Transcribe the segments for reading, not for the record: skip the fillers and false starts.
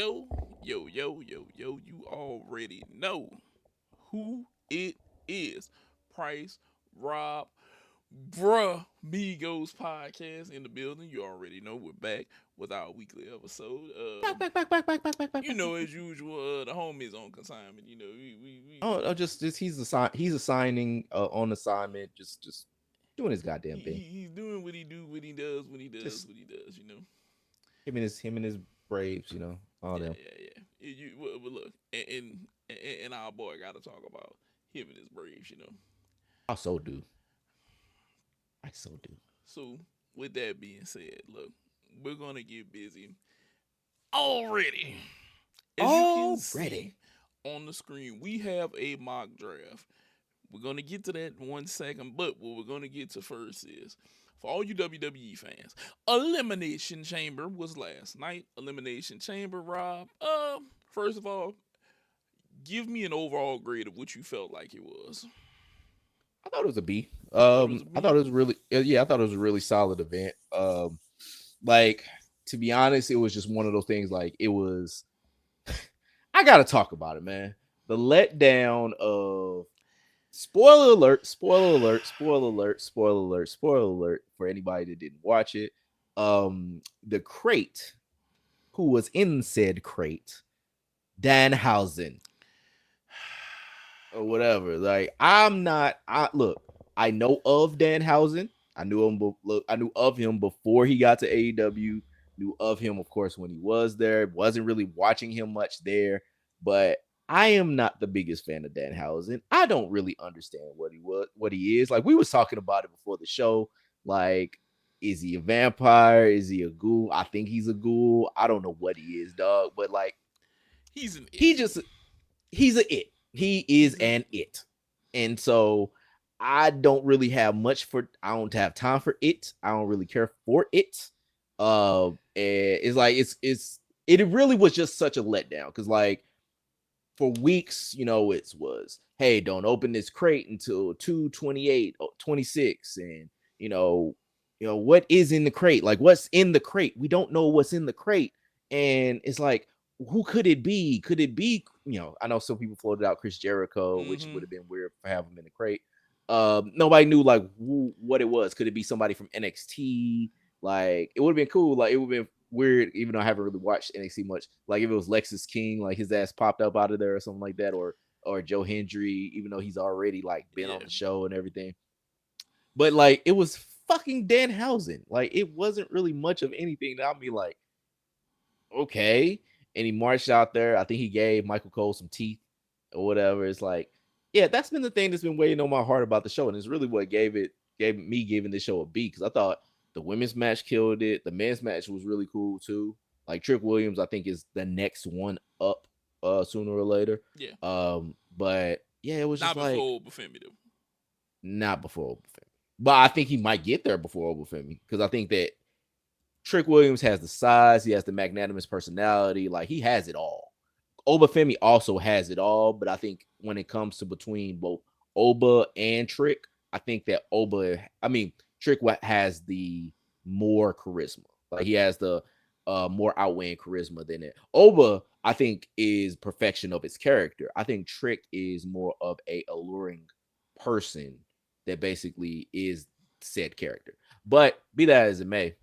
Yo, you already know who it is. Price, Rob, Brah Migos podcast in the building. You already know we're back with our weekly episode. Back. As usual, the homies on consignment. Just he's assigning on assignment, just doing his goddamn thing. He's doing what he do, what he does, when he does, Just what he does. him and his Braves, all them. Well, look, and our boy got to talk about him and his Braves. I so do. I so do. So, with that being said, look, we're gonna get busy already. As you can see Already. on the screen, we have a mock draft. We're gonna get to that in 1 second, but what we're gonna get to first is for all you WWE fans, Elimination Chamber was last night. Elimination Chamber, Rob. First of all, give me an overall grade of what you felt like it was. I thought it was a B. You thought it was a I thought B? it was really yeah, I thought it was a really solid event. Like to be honest, it was just one of those things. Like it was, I gotta talk about it, man. The letdown of spoiler alert, spoiler alert, spoiler alert, spoiler alert, spoiler alert for anybody that didn't watch it. The crate, who was in said crate, Danhausen or whatever. Like I'm not. I look. I know of Danhausen. I knew him. Look, I knew of him before he got to AEW. Knew of him, of course, when he was there. Wasn't really watching him much there, but I am not the biggest fan of Danhausen. I don't really understand what he is. Like we was talking about it before the show. Like, is he a vampire? Is he a ghoul? I think he's a ghoul. I don't know what he is, dog. But like, He's an it. he just he's a it. He is He's an an it. And so I don't really have much for I don't have time for it. I don't really care for it. And it's like it really was just such a letdown because like for weeks, it was, hey, don't open this crate until 2/28, 26. And what is in the crate? Like what's in the crate? We don't know what's in the crate. And it's like, who could it be? Could it be, I know some people floated out Chris Jericho, which would Mm-hmm. have been weird for having him in the crate. Nobody knew like what it was. Could it be somebody from NXT? Like it would have been cool. Like it would have been weird, even though I haven't really watched NXT much. Like if it was Lexus King, like his ass popped up out of there or something like that, or Joe Hendry, even though he's already like been on Yeah. the show and everything. But like it was fucking Danhausen. Like it wasn't really much of anything that I'd be like, okay. And he marched out there. I think he gave Michael Cole some teeth or whatever. It's like, yeah, that's been the thing that's been weighing on my heart about the show. And it's really what gave me giving this show a B. Because I thought the women's match killed it. The men's match was really cool too. Like Trick Williams, I think is the next one up sooner or later. Yeah. But yeah, it was just Not like before Bafemi though. not before Obafemi. But I think he might get there before Obafemi. Because I think that Trick Williams has the size, he has the magnanimous personality, like he has it all. Obafemi also has it all, but I think when it comes to between both Oba and Trick, I think that Trick has the more charisma. Like he has the more outweighing charisma than it. Oba, I think, is perfection of his character. I think Trick is more of a alluring person that basically is said character. But be that as it may,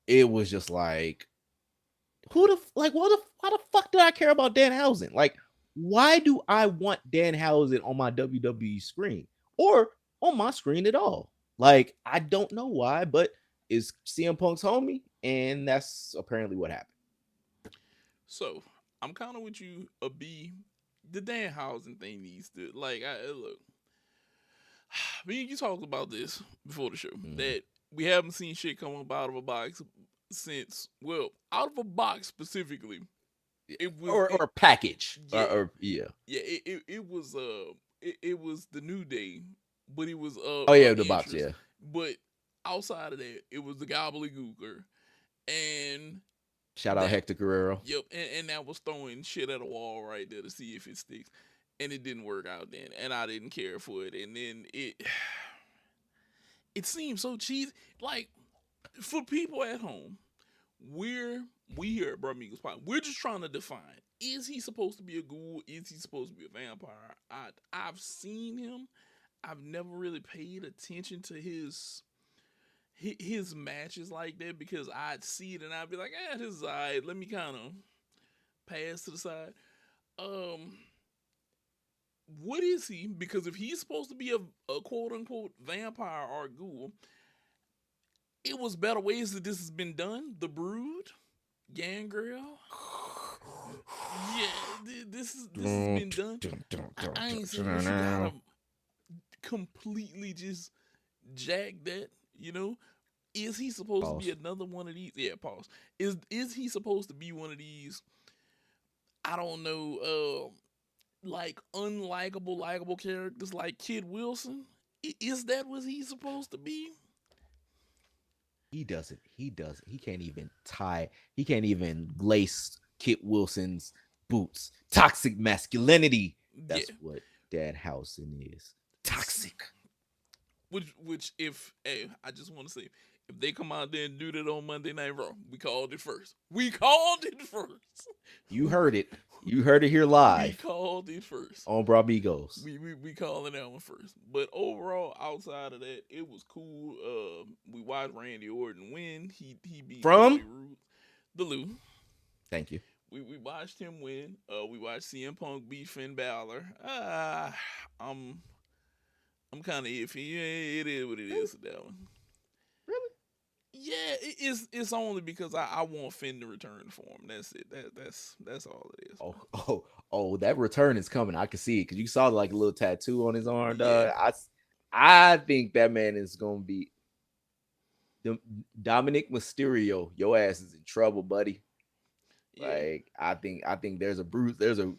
it was just like, why the fuck did I care about Danhausen? Like, why do I want Danhausen on my WWE screen or on my screen at all? Like, I don't know why, but it's CM Punk's homie, and that's apparently what happened. So I'm kind of with you. A B. The Danhausen thing needs to like. I look. Me and you talked about this before the show Mhm. that we haven't seen shit come up out of a box since. Well, out of a box specifically. It was Or package, yeah, or yeah. yeah. It was it was the New Day, but it was Oh yeah, the box, interest. yeah. But outside of that, it was the gobbledygooker, and Shout out that Hector Guerrero. yep, and that was throwing shit at a wall right there to see if it sticks, and it didn't work out then, and I didn't care for it, and then it seems so cheesy. Like for people at home, we're we here at Brah Migos Pod, we're just trying to define: is he supposed to be a ghoul? Is he supposed to be a vampire? I've seen him. I've never really paid attention to his matches like that because I'd see it and I'd be like, this is alright. Let me kind of pass to the side. Um, what is he? Because if he's supposed to be a quote unquote vampire or ghoul, it was better ways that this has been done. The Brood, Gangrel. Yeah, this has been done. I ain't saying you gotta completely just jack that, you know. Is he supposed to be another one of these? Yeah, pause. Is he supposed to be one of these? I don't know, like unlikable, likable characters like Kid Wilson. Is that what he's supposed to be? He doesn't. He doesn't. He can't even tie. He can't even lace Kit Wilson's boots. Toxic masculinity. That's what Danhausen is. Toxic. Which if I just want to say, if they come out there and do that on Monday Night Raw, we called it first. We called it first. You heard it. You heard it here live. We called it first On Brah Migos. We calling that one first. But overall, outside of that, it was cool. We watched Randy Orton win. He beat From the Lou. Thank you. We watched him win. We watched CM Punk beat Finn Balor. I'm kind of iffy. Yeah, it is what it is with that one. Really? Yeah, it's only because I want Finn to return for him. That's it. That's all it is. Oh, that return is coming. I can see it because you saw like a little tattoo on his arm. Dog. I think that man is gonna be Dominic Mysterio. Your ass is in trouble, buddy. Yeah. Like I think there's a bruising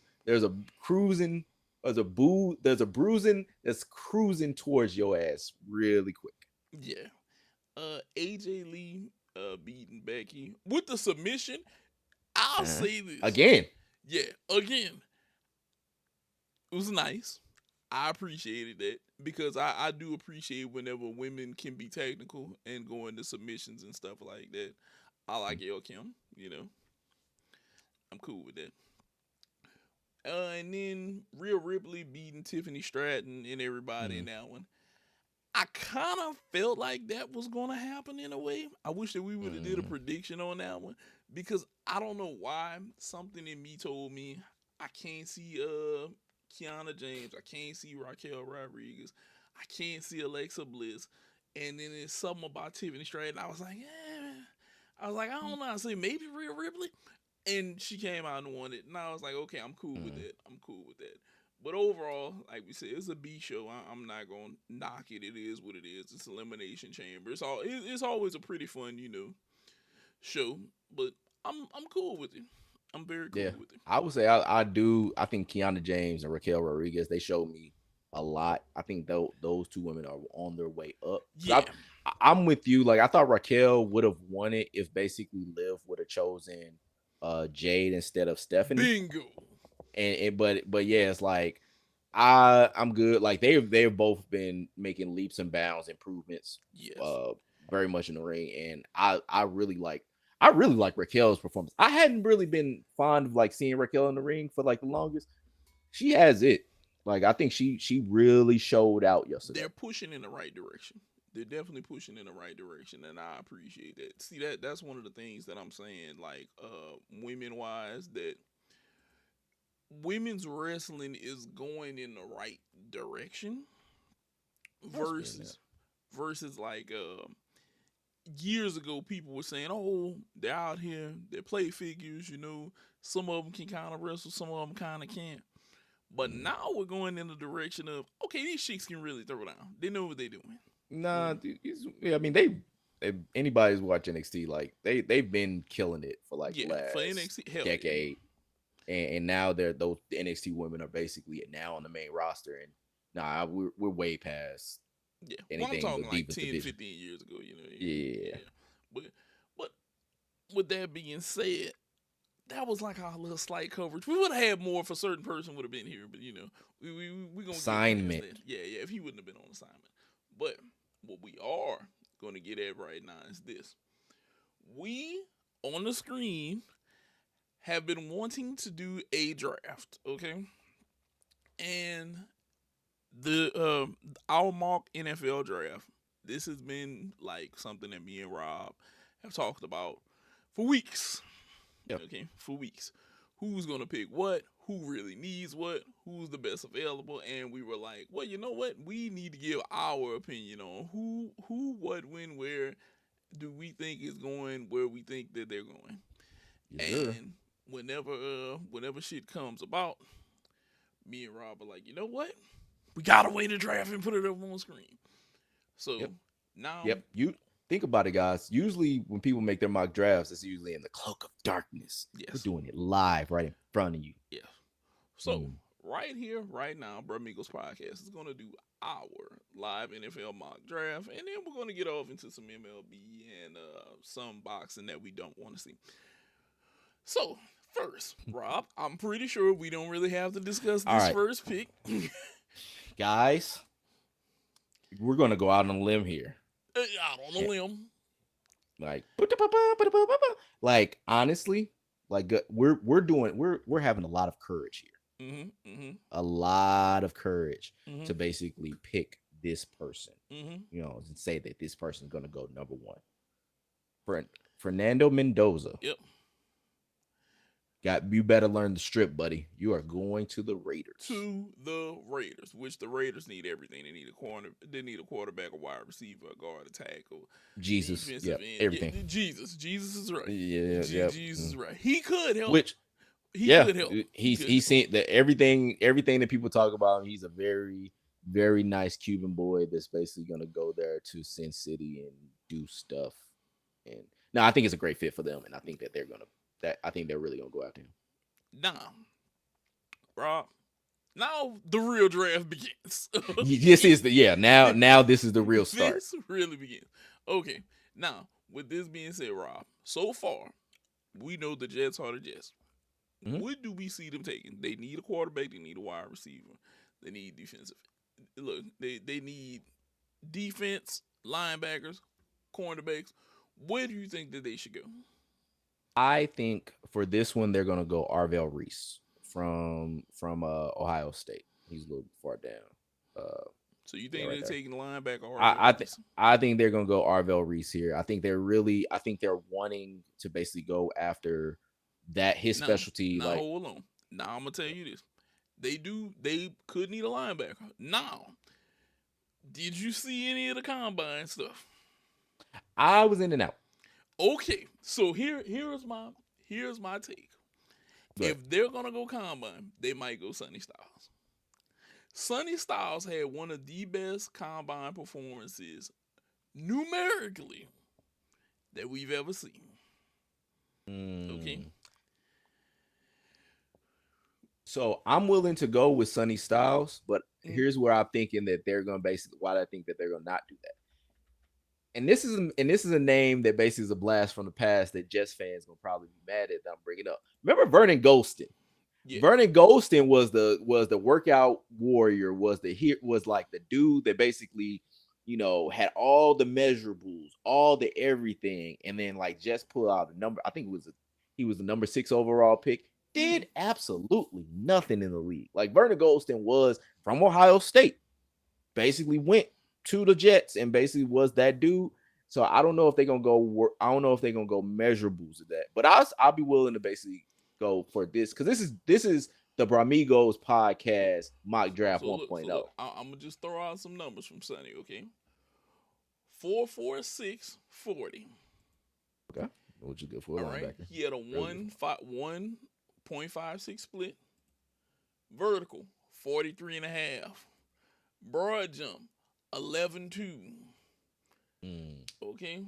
that's cruising towards your ass really quick. Yeah. AJ Lee beating Becky with the submission. I'll say this again. Yeah, again. It was nice. I appreciated that because I do appreciate whenever women can be technical and go into submissions and stuff like that. I like El Kim, you know. I'm cool with that. And then Rhea Ripley beating Tiffany Stratton and everybody in that one. I kind of felt like that was going to happen in a way. I wish that we would have did a prediction on that one because I don't know why something in me told me I can't see Kiana James. I can't see Raquel Rodriguez. I can't see Alexa Bliss. And then there's something about Tiffany Stratton. I was like, I don't know. I say maybe Rhea Ripley. And she came out and won it. And I was like, okay, I'm cool with that. I'm cool with that. But overall, like we said, it's a B show. I'm not going to knock it. It is what it is. It's Elimination Chamber. It's always a pretty fun, show. But I'm cool with it. I'm very cool with it. I would say I think Kiana James and Raquel Rodriguez, they showed me a lot. I think those two women are on their way up. Yeah. I'm with you. Like, I thought Raquel would have won it if basically Liv would have chosen Jade instead of Stephanie. Bingo. But yeah, it's like I'm good. Like they've both been making leaps and bounds improvements. Yes. Very much in the ring, and I really like Raquel's performance. I hadn't really been fond of like seeing Raquel in the ring for like the longest. She has it. Like I think she really showed out yesterday. They're pushing in the right direction. They're definitely pushing in the right direction, and I appreciate that. See, that's one of the things that I'm saying, like, women-wise, that women's wrestling is going in the right direction versus like, years ago, people were saying, oh, they're out here, they're play figures, some of them can kind of wrestle, some of them kind of can't. But now we're going in the direction of, okay, these chicks can really throw down. They know what they're doing. Nah, I mean they anybody's watching NXT, like they've been killing it for like the last NXT, decade, and now those the NXT women are basically now on the main roster, and we're way past anything. Well, I'm talking like 10, 15 years ago, Yeah. But with that being said, that was like our little slight coverage. We would have had more if a certain person would have been here, but we gonna assignment. Yeah, if he wouldn't have been on assignment, but what we are going to get at right now is this. We on the screen have been wanting to do a draft, okay? And the our mock NFL draft, this has been like something that me and Rob have talked about for weeks. Yep. Okay, for weeks. Who's gonna pick what? Who really needs what? Who's the best available? And we were like, well, you know what? We need to give our opinion on who, what, when, where do we think is going, where we think that they're going. Yes, sir. And whenever shit comes about, me and Rob are like, you know what? We gotta wait to draft and put it up on the screen. So Yep. now, Yep. You think about it, guys. Usually when people make their mock drafts, it's usually in the cloak of darkness. yes, We're doing it live right in front of you. yeah. So Mm. right here, right now, Brah Migos Podcast is gonna do our live NFL mock draft, and then we're gonna get off into some MLB and some boxing that we don't want to see. So first, Rob, I'm pretty sure we don't really have to discuss All this right. first pick. Guys, we're gonna go out on a limb here. Out on a limb. Like honestly, like we're having a lot of courage here. A lot of courage to basically pick this person, you know, and say that this person is gonna go number one. Fernando Mendoza. Yep. You better learn the strip, buddy. You are going to the Raiders. To the Raiders, which the Raiders need everything. They need a corner. They need a quarterback, a wide receiver, a guard, a tackle. Jesus, yeah, everything. Yeah, Jesus is right. Yeah, Jesus is right. He could help. He yeah, could help. He's seen that everything that people talk about. He's a very, very nice Cuban boy that's basically gonna go there to Sin City and do stuff. And no, I think it's a great fit for them, and I think that I think they're really gonna go after him. Now, Rob, now the real draft begins. This is now this is the real start. This really begins. Okay, now with this being said, Rob, so far we know the Jets are the Jets. What do we see them taking? They need a quarterback. They need a wide receiver. They need defensive. Look, they need defense, linebackers, cornerbacks. Where do you think that they should go? I think for this one they're gonna go Arvell Reese from Ohio State. He's a little far down. So you think they're taking the linebacker? Or I think they're gonna go Arvell Reese here. I think they're wanting to basically go after that his specialty. Now hold on. Now I'm gonna tell you this. They could need a linebacker. Now, did you see any of the combine stuff? I was in and out. Okay, so here's my take. If they're gonna go combine, they might go Sonny Styles. Sonny Styles had one of the best combine performances numerically that we've ever seen. Okay. So I'm willing to go with Sonny Styles, but here's where I'm thinking that they're gonna basically why I think that they're gonna not do that. And this is a name that basically is a blast from the past that Jets fans gonna probably be mad at that I'm bringing up. Remember Vernon Golston? Yeah. Vernon Golston was the workout warrior, was like the dude that basically, you know, had all the measurables, all the everything, and then like just pull out a number. I think he was the number 6 overall pick. Did absolutely nothing in the league. Like Vernon Golston was from Ohio State, basically went to the Jets and basically was that dude. So I don't know if they're gonna go. I don't know if they're gonna go measurables of that. But I'll be willing to basically go for this because this is the Brah Migos Podcast mock draft 1.0. I'm gonna just throw out some numbers from Sonny. Okay, 4.46 40. Okay, which is good for a linebacker. Right. He had a 1.56 split. Vertical 43.5. Broad jump 11.2. Okay.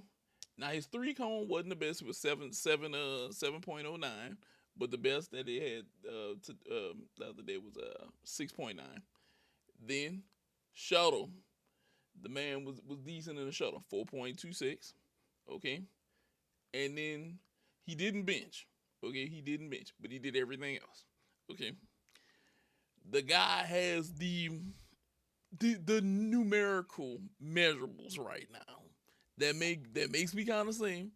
Now his 3-cone wasn't the best. It was 7.09, but the best that they had the other day was 6.9. Then shuttle, the man was decent in the shuttle, 4.26. Okay, and then he didn't bench. Okay, he didn't bench, but he did everything else. Okay, the guy has the numerical measurables right now that makes me kind of say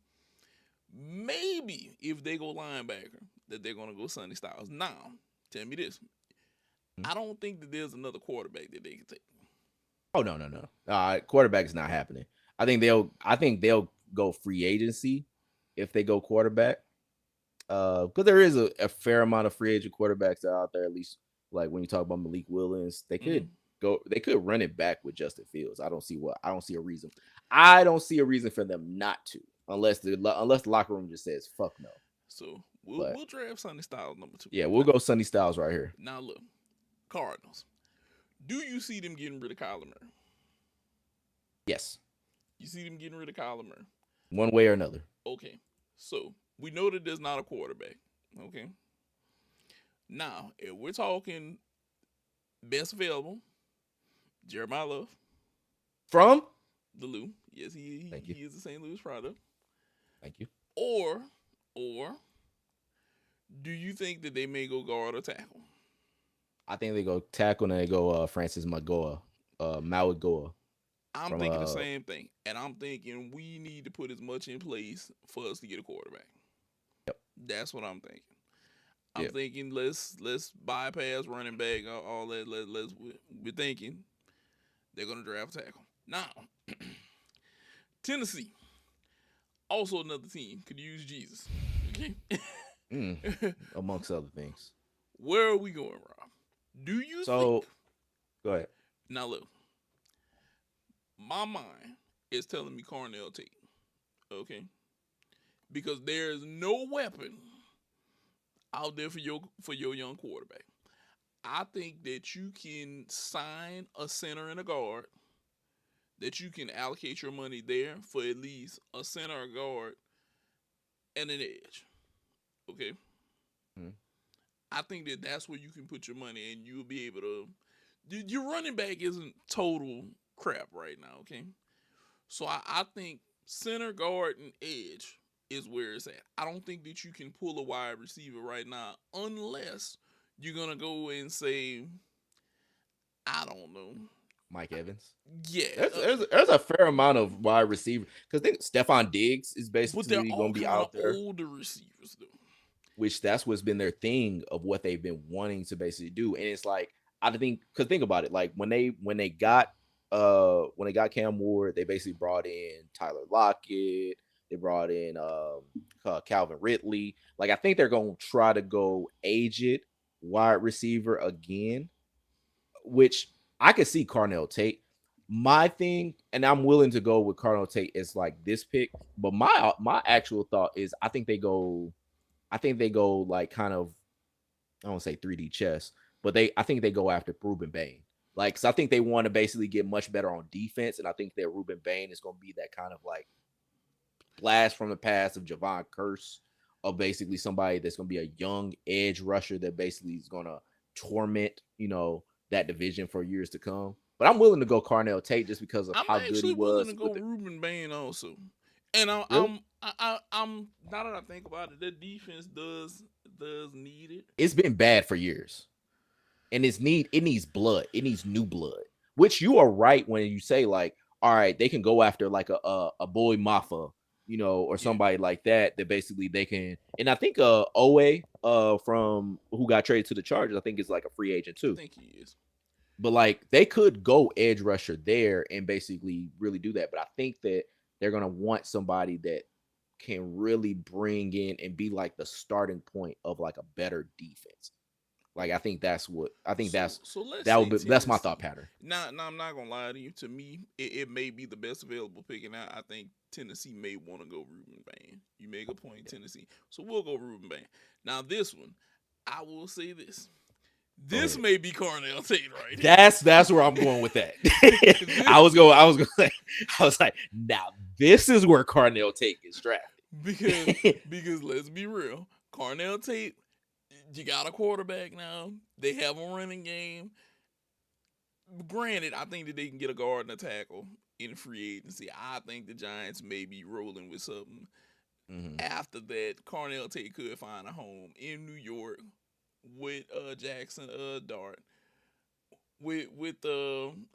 Maybe if they go linebacker, that they're gonna go Sonny Styles. Now, tell me this: Mhm. I don't think that there's another quarterback that they can take. Oh no. Quarterback is not happening. I think they'll go free agency if they go quarterback. Because there is a fair amount of free agent quarterbacks out there. At least like when you talk about Malik Willis, Mm-hmm. they could run it back with Justin Fields. I don't see a reason. I don't see a reason for them not to, unless the locker room just says fuck no. So we'll But we'll draft Sonny Styles number 2. yeah, we'll go Sonny Styles right here. Now look, Cardinals. Do you see them getting rid of Kyler Murray? Yes, You see them getting rid of Kyler Murray? one way or another. Okay. So we know that there's not a quarterback. Okay. Now, if we're talking best available, Jeremiah Love, From the Lou. Yes, Thank you, he is a St. Louis product. thank you. Or do you think that they may go guard or tackle? I think they go tackle and they go Francis Mauigoa I'm from thinking the same thing. And I'm thinking we need to put as much in place for us to get a quarterback. Yep. That's what I'm thinking. I'm Yep. thinking let's bypass running back, all that. We're thinking they're gonna draft a tackle. Now, Tennessee, also another team could use Jesus. Okay. amongst other things. Where are we going, Rob? Do you So think? go ahead. Now look, my mind is telling me Cornell Tate. Okay, because there's no weapon out there for your young quarterback. I think that you can sign a center and a guard, that you can allocate your money there for at least a center, a guard, and an edge. Okay, Mhm. I think that that's where you can put your money, and you'll be able to. Your running back isn't total crap right now. Okay, so I think center, guard, and edge is where it's at. I don't think that you can pull a wide receiver right now unless you're gonna go and say, I don't know. Mike Evans. Yeah, There's a fair amount of wide receiver because Stephon Diggs is but they're basically all going to be kind of out there, older receivers though. which that's what's been their thing of what they've been wanting to basically do. And it's like I think because think about it, like when they got Cam Ward, they basically brought in Tyler Lockett, they brought in Calvin Ridley. Like I think they're going to try to go aged wide receiver again, which I could see Carnell Tate. My thing, and I'm willing to go with Carnell Tate is like this pick, but my actual thought is I think they go like kind of I don't say 3D chess, but I think they go after Ruben Bain. Like, cause I think they want to basically get much better on defense, and I think that Ruben Bain is going to be that kind of like blast from the past of Javon Curse, of basically somebody that's going to be a young edge rusher that basically is going to torment, that division for years to come. But I'm willing to go Carnell Tate just because of I'm how good he actually willing to was go with it. Ruben Bain also, and Really, I'm now that I think about it, that defense does need it. it's been bad for years, and it needs blood. It needs new blood. Which you are right when you say like, all right, they can go after like a boy Mafa, or Yeah, somebody like that. That basically they can. And I think Owe from who got traded to the Chargers, I think is like a free agent I too. think he is. But like they could go edge rusher there and basically really do that. But I think that they're gonna want somebody that can really bring in and be like the starting point of like a better defense. Like I think So let's say that's my thought Tennessee. pattern. Now I'm not gonna lie to you. To me, it may be the best available pick, and I think Tennessee may want to go Ruben Bain. You make a point, Tennessee. So we'll go Ruben Bain. Now this one, I will say this. Go This ahead. may be Cornell Tate right here. That's where I'm going with that. I was going I was like, now this is where Carnell Tate gets drafted. because let's be real, Cornell Tate, you got a quarterback now. They have a running game. Granted, I think that they can get a guard and a tackle in free agency. I think the Giants may be rolling with something. Mhm. After that, Cornell Tate could find a home in New York with Jackson Dart. With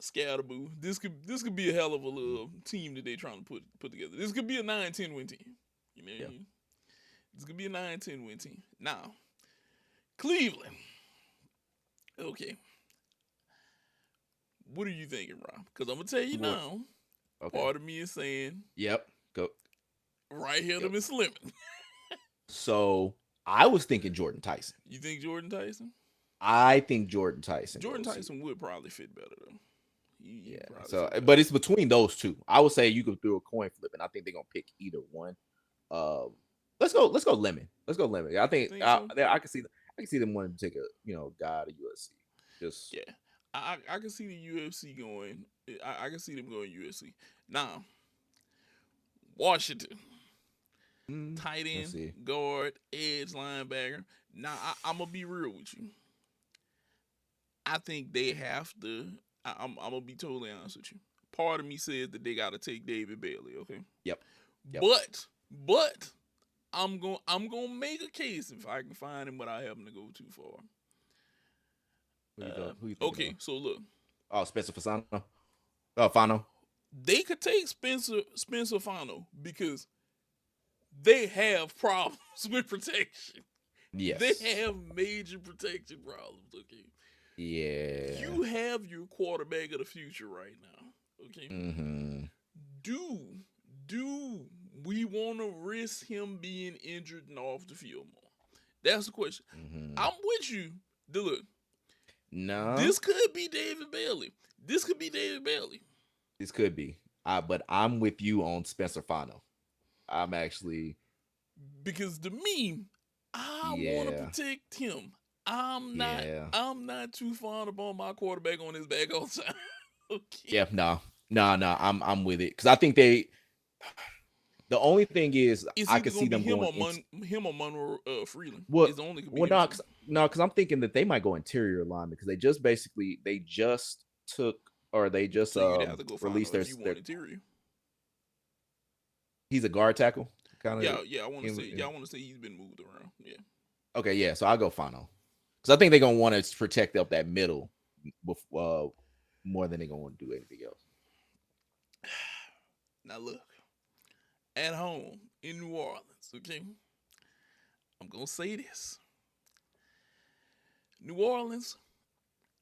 Scatterboo. This could be a hell of a little team that they trying to put together. This could be a 9-10 win team. You know what I Yeah. mean? It's gonna be a 9-10 win team. Now, Cleveland. Okay, what are you thinking, Rob? Because I'm gonna tell you What? now. Okay. Part of me is saying Yep. Go. right here, Yep. them is slimming. So I was thinking Jordan Tyson. You think Jordan Tyson? I think Jordan Tyson Jordan goes here. Tyson would probably fit better though. He Yeah. probably So, fit better. but it's between those two. I would say you could do a coin flip, and I think they're gonna pick either one. Um, let's go. Let's go lemon. Let's go lemon. I think Think so? I can see. I can see them wanting to take a guy to USC. Just Yeah, I can see the UFC going. I can see them going UFC. Now, Washington, tight let's end, see. guard, edge, linebacker. Now, I'm gonna be real with you. I think they have to. I'm gonna be totally honest with you. Part of me says that they got to take David Bailey. Okay, Yep. Yep. but I'm gonna make a case if I can find him without having to go too far. Who you thinking Okay, of? so look, Oh, Spencer Fasano. Oh, Fano. they could take Spencer Fano because they have problems with protection. Yes. They have major protection problems. Okay, Yeah. you have your quarterback of the future right now. Okay, Mm-hmm. do we want to risk him being injured and off the field more? That's the question. Mm-hmm. I'm with you. Look, No. this could be David Bailey. This could be David Bailey. This could be. But I'm with you on Spencer Fano. I'm actually. Because to me, I want to protect him. I'm not too fond about my quarterback on his back all the time. Okay. Yeah, no. I'm with it because I think they. The only thing is I could see them going him or Monroe Freeland. Well, It's only because I'm thinking that they might go interior lineman because they just took or they just so you'd have to go released their interior. He's a guard tackle, kind of. Yeah. I want to say. Yeah, I want to say he's been moved around. Yeah. Okay, yeah. So I'll go Fano because I think they're gonna want to protect up that middle, more than they're gonna want to do anything else. Now look, at home in New Orleans, okay? I'm gonna say this. New Orleans,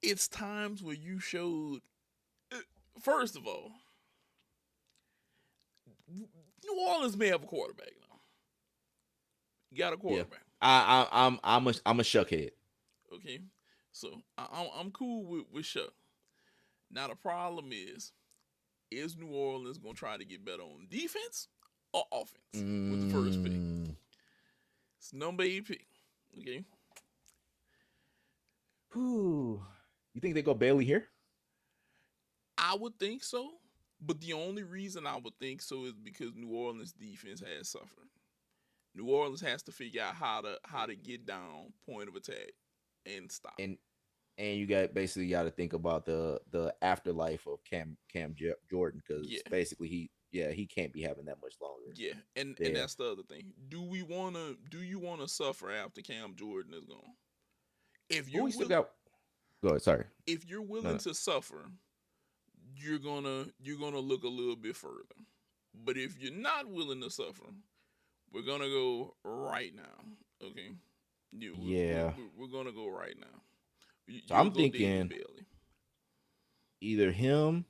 it's times where you showed. First of all, New Orleans may have a quarterback now. You got a quarterback. Yeah. I'm a shuckhead. Okay, so I'm cool with Shuck. Now the problem is New Orleans gonna try to get better on defense or offense with the first pick? It's number 8 pick. Okay. Whew. You think they go Bailey here? I would think so, but the only reason I would think so is because New Orleans defense has suffered. New Orleans has to figure out how to get down point of attack and stop. And you got to think about the afterlife of Cam Jordan because basically he can't be having that much longer. Yeah, and that's the other thing. Do you wanna suffer after Cam Jordan is gone? If you're Go ahead, sorry. If you're willing to suffer, you're gonna look a little bit further. But if you're not willing to suffer, we're gonna go right now. Okay. We're gonna go right now. So I'm thinking either him.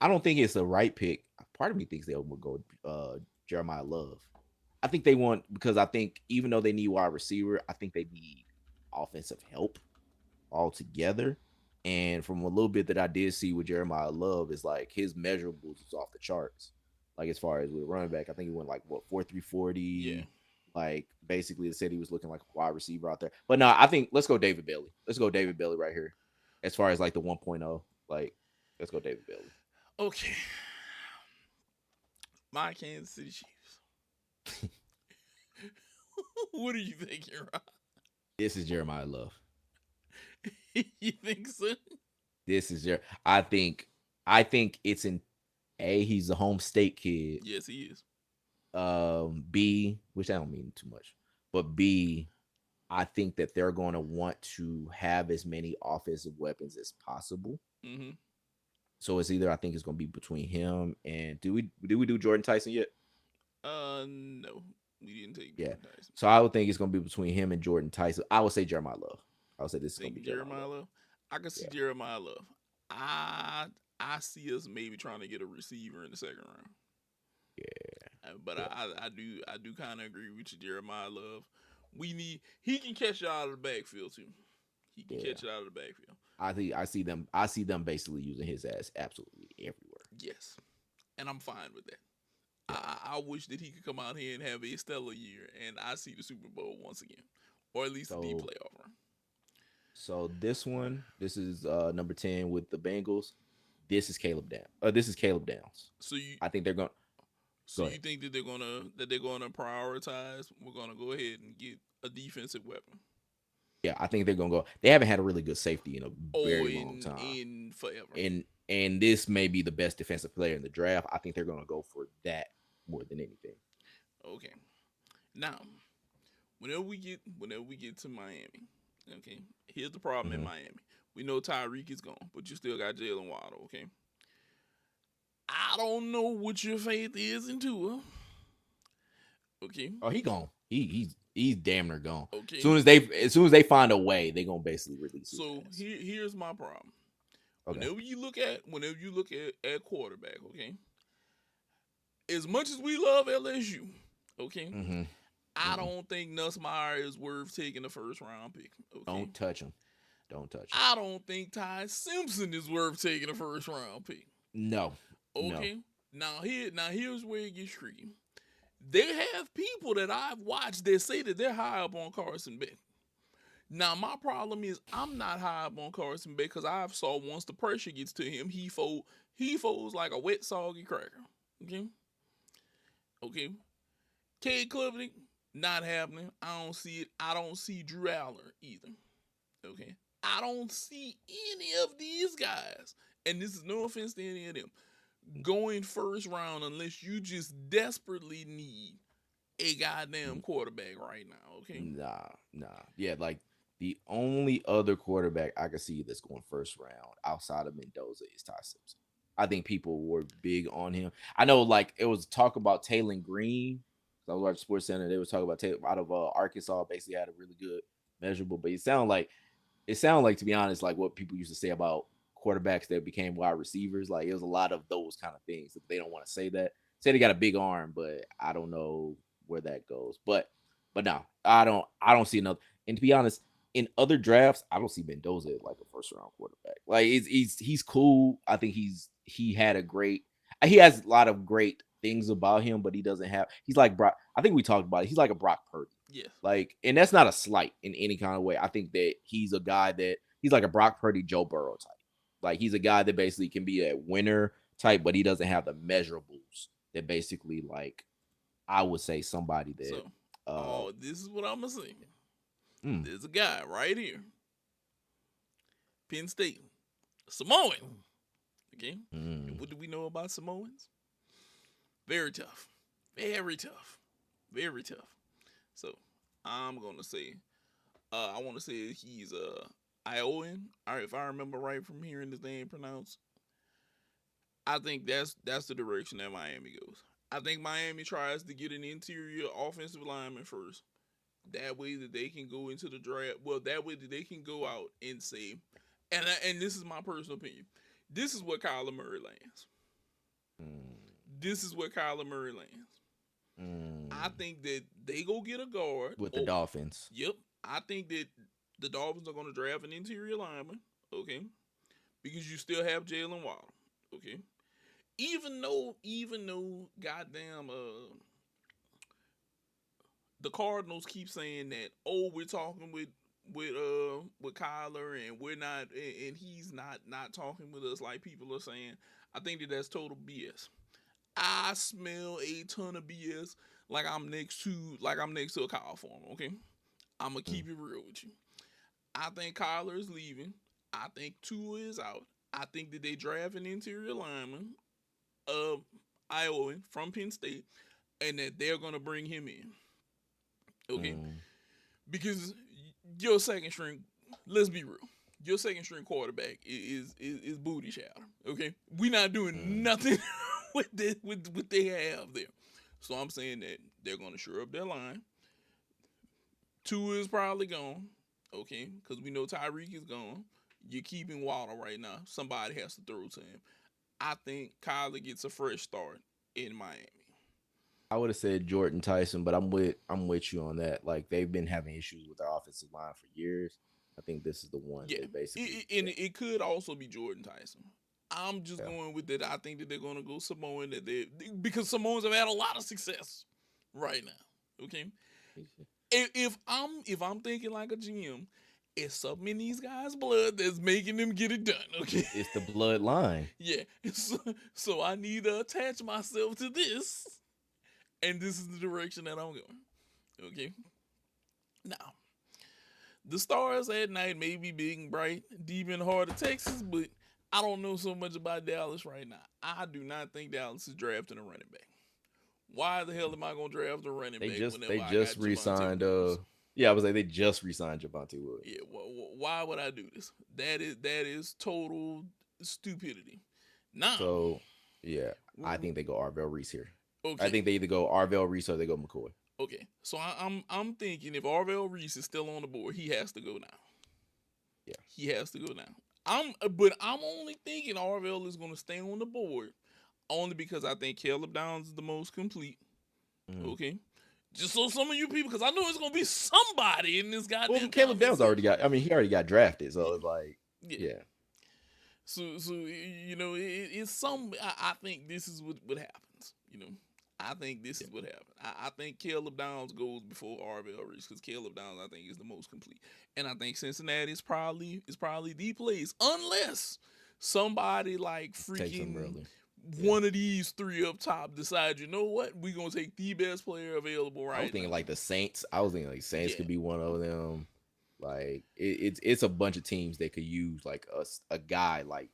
I don't think it's the right pick. Part of me thinks they will go Jeremiah Love. I think they want because I think even though they need wide receiver, I think they need offensive help altogether. And from a little bit that I did see with Jeremiah Love is like his measurables is off the charts. Like as far as with running back, I think he went like 4.3 40. Yeah. Like basically they said he was looking like a wide receiver out there. But no, I think let's go David Bailey. Let's go David Bailey right here. As far as like the 1.0, like let's go David Bailey. Okay. My Kansas City Chiefs. What are you thinking, Rob? This is Jeremiah Love. You think so? This is I think it's in A, he's a home state kid. Yes, he is. B, which I don't mean too much, but B, I think that they're going to want to have as many offensive weapons as possible. Mm-hmm. So it's either I think it's gonna be between him and do we do Jordan Tyson yet? No, we didn't take Yeah. Jordan Tyson. So I would think it's gonna be between him and Jordan Tyson. I would say Jeremiah Love. I would say this is gonna be Think Jeremiah Jeremiah Love. Love. I can see Yeah. Jeremiah Love. I I see us maybe trying to get a receiver in the second round. Yeah. But Yeah. I do kind of agree with you, Jeremiah Love. He can catch it out of the backfield too. He can Yeah. catch it out of the backfield. I see them basically using his ass absolutely everywhere. Yes, and I'm fine with that. Yeah. I wish that he could come out here and have a stellar year, and I see the Super Bowl once again, or at least the So playoff run. this is number 10 with the Bengals. This is Caleb Down. This is Caleb Downs. So you I think they're going. so Go you ahead. think that they're gonna prioritize? We're gonna go ahead and get a defensive weapon. Yeah, I think they're gonna go. They haven't had a really good safety in a Oh, very long in time, in forever. and this may be the best defensive player in the draft. I think they're gonna go for that more than anything. Okay. Now, whenever we get to Miami, okay. Here's the problem in Hmm. Miami. We know Tyreek is gone, but you still got Jalen Waddle. Okay. I don't know what your faith is in Tua. Okay. Oh, he gone. He's damn near gone. Okay. As soon as they find a way, they gonna basically release his So ass. here's my problem. Okay. Whenever you look at quarterback, okay. As much as we love LSU, okay, Mm-hmm. I Mm-hmm. don't think Nussmeier is worth taking the first round pick. Okay. Don't touch him. Don't touch him. I don't think Ty Simpson is worth taking a first round pick. No. No. Okay. Here's where it gets tricky. They have people that I've watched that say that they're high up on Carson Beck. Now my problem is I'm not high up on Carson Beck because I've saw once the pressure gets to him, he folds like a wet soggy cracker. Okay. Okay. Cade Klubnik, not happening. I don't see it. I don't see Drew Aller either. Okay. I don't see any of these guys. And this is no offense to any of them. Going first round unless you just desperately need a goddamn quarterback right now. Okay. Nah. Yeah, like the only other quarterback I could see that's going first round outside of Mendoza is Ty Simpson. I think people were big on him. I know, like it was talk about Taylor Green. I was watching Sports Center. They was talking about Taylor out of Arkansas. Basically, had a really good measurable, but it sounded like to be honest, like what people used to say about quarterbacks that became wide receivers. Like it was a lot of those kind of things. They don't want to say that. Say they got a big arm, but I don't know where that goes. But no, I don't see another. And to be honest, in other drafts, I don't see Mendoza as like a first round quarterback. Like he's cool. I think he has a lot of great things about him, but he doesn't have. He's like Brock. I think we talked about it. He's like a Brock Purdy. Yes. Like, and that's not a slight in any kind of way. I think that he's a guy that he's like a Brock Purdy, Joe Burrow type. Like he's a guy that basically can be a winner type, but he doesn't have the measurables that basically like I would say somebody that So, this is what I'm gonna say. mm, There's a guy right here, Penn State, Samoan. Okay. And mm, what do we know about Samoans? Very tough. Very tough. Very tough. So I'm gonna say, I want to say he's Iowan. All right, if I remember right from hearing his name pronounced, I think that's the direction that Miami goes. I think Miami tries to get an interior offensive lineman first. That way that they can go into the draft. Well, that way that they can go out and say, and this is my personal opinion. This is what Kyler Murray lands. mm, This is what Kyler Murray lands. I mm. think that they go get a guard. With the Dolphins. Yep. I think that the Dolphins are going to draft an interior lineman. Okay. Because you still have Jalen Waddle. Okay. Even though, goddamn, the Cardinals keep saying that, oh, we're talking with Kyler and we're not, and he's not talking with us like people are saying. I think that that's total BS. I smell a ton of BS like I'm next to a cow farm. Okay, I'm gonna Mm, keep it real with you. I think Kyler is leaving. I think Tua is out. I think that they draft an interior lineman, uh, Iowan from Penn State, and that they're gonna bring him in. Okay, mm, because your second string, let's be real, your second string quarterback is booty shatter. Okay, we not doing Mm. nothing with what they have there. So I'm saying that they're going to shore up their line. Tua is probably gone. Okay, because we know Tyreek is gone. You're keeping Waddle right now. Somebody has to throw to him. I think Kyler gets a fresh start in Miami. I would have said Jordan Tyson, but I'm with you on that. Like they've been having issues with their offensive line for years. I think this is the one Yeah, they basically. and it could also be Jordan Tyson. I'm just Yeah. going with that. I think that they're going to go Samoan because Samoans have had a lot of success right now. Okay, if I'm thinking like a GM, it's something in these guys' blood that's making them get it done. Okay, It's the bloodline. yeah. So I need to attach myself to this, and this is the direction that I'm going. Okay, now the stars at night may be big and bright deep in the heart of Texas, but I don't know so much about Dallas right now. I do not think Dallas is drafting a running back. Why the hell am I going to draft a running back whenever They I just got Javonte re-signed. Williams? Yeah, I was like they just re-signed Javonte Williams. Yeah, why would I do this? That is total stupidity. Now, So yeah, I think they go Arvell Reese here. okay, I think they either go Arvell Reese or they go McCoy. okay. So I'm thinking if Arvell Reese is still on the board, he has to go now. Yeah. He has to go now. I'm only thinking Arvell is going to stay on the board only because I think Caleb Downs is the most complete. Mhm. Okay. Just so some of you people, because I know it's gonna be somebody in this goddamn. Well, Caleb Downs already got. I mean, he already got drafted, so it's like, yeah. So it's some. I think this is what happens. I think this is what happens. I think Caleb Downs goes before Arvell Reese because Caleb Downs I think is the most complete, and I think Cincinnati is probably the place unless somebody like Takes him freaking early. one of these three up top decide, you know what, we're gonna take the best player available right I was thinking now. like the Saints. I was thinking like Saints Yeah. could be one of them. Like it's a bunch of teams that could use like a guy like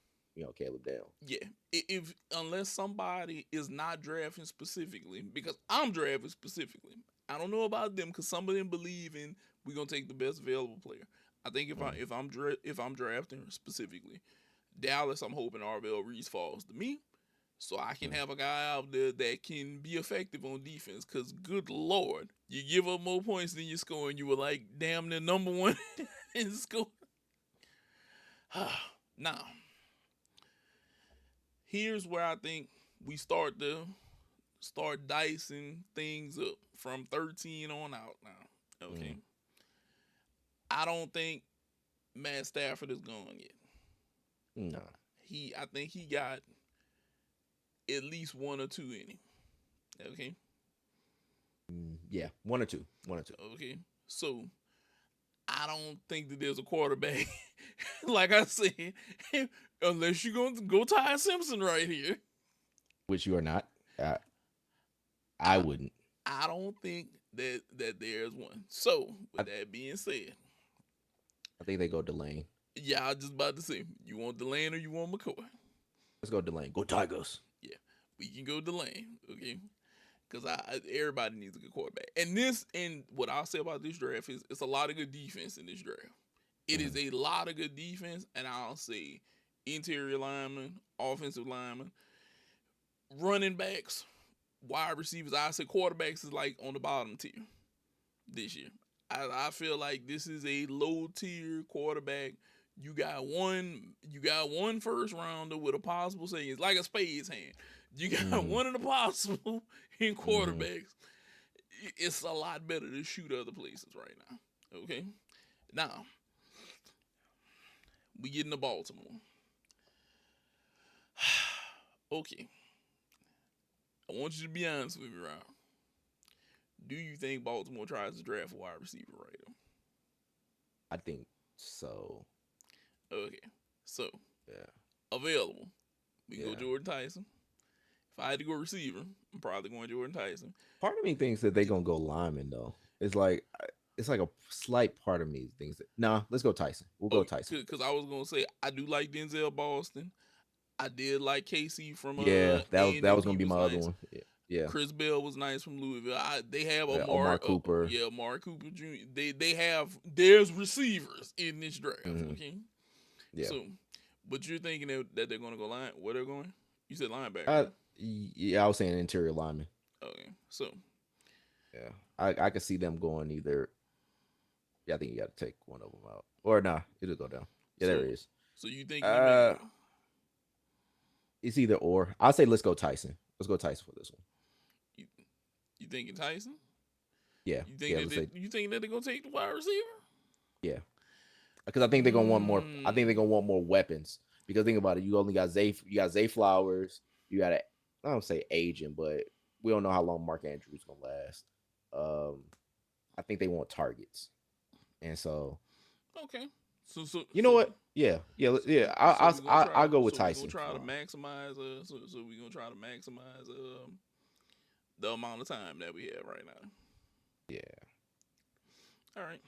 Caleb Downs. Yeah, if unless somebody is not drafting specifically, because I'm drafting specifically. I don't know about them because some of them believe in we're gonna take the best available player. I think if I'm drafting specifically, Dallas, I'm hoping Arvell Reese falls to me, so I can have a guy out there that can be effective on defense. Because good lord, you give up more points than you score, and you were like damn near number one in score. Now, here's where I think we start dicing things up from 13 on out now. Okay. I don't think Matt Stafford is gone yet. No. I think he got at least one or two in him. Okay. Yeah, one or two. Okay. So I don't think that there's a quarterback, like I said, unless you're going to go Ty Simpson right here. Which you are not. I wouldn't. I don't think that there's one. So with that being said, I think they go Delane. yeah, I was just about to say, you want Delane or you want McCoy? Let's go Delane. Go Tigers. Yeah, we can go Delane, okay? Because everybody needs a good quarterback. And what I'll say about this draft is it's a lot of good defense in this draft. It is a lot of good defense, and I'll say interior linemen, offensive linemen, running backs, wide receivers. I say quarterbacks is like on the bottom tier this year. I feel like this is a low tier quarterback. You got one first rounder with a possible second. It's like a spades hand. You got one of the possible in quarterbacks. It's a lot better to shoot other places right now. Okay? Now, we get into Baltimore. Okay. I want you to be honest with me, Rob. Do you think Baltimore tries to draft a wide receiver right now? I think so. Okay. So, Yeah. available. We Yeah. go Jordan Tyson. If I had to go receiver, I'm probably going Jordan Tyson. Part of me thinks that they're gonna go lineman though. It's like a slight part of me thinks that. Nah, let's go Tyson. We'll go Tyson. Because I was gonna say I do like Denzel Boston. I did like Casey from Yeah, that was gonna he be my nice. other one. Yeah. Chris Bell was nice from Louisville. They have Omar Cooper. Amari Cooper Jr. There's receivers in this draft. Okay, Yeah. So, but you're thinking that they're going to go line? Where they're going? You said linebacker, I right? yeah, I was saying interior lineman. Okay. So, Yeah, I could see them going either. Yeah, I think you got to take one of them out, or nah, it'll go down. Yeah, there so, it is. so you think Uh, Emmanuel? it's either or. I'll say let's go Tyson. Let's go Tyson for this one. You, you thinking Tyson? Yeah, You think yeah. that Let's say you think that they're gonna take the wide receiver? yeah, because I think they're gonna want more. I think they're Mm, gonna want more weapons. Because think about it, you only got Zay. You got Zay Flowers. You got a, I don't say aging, but we don't know how long Mark Andrews gonna last. Um, I think they want targets, and so okay. So so you know so what? Yeah, yeah, yeah. so we're gonna try. I'll go with So we're gonna Tyson. try to maximize. So we're gonna try to maximize the amount of time that we have right now. Yeah. All right.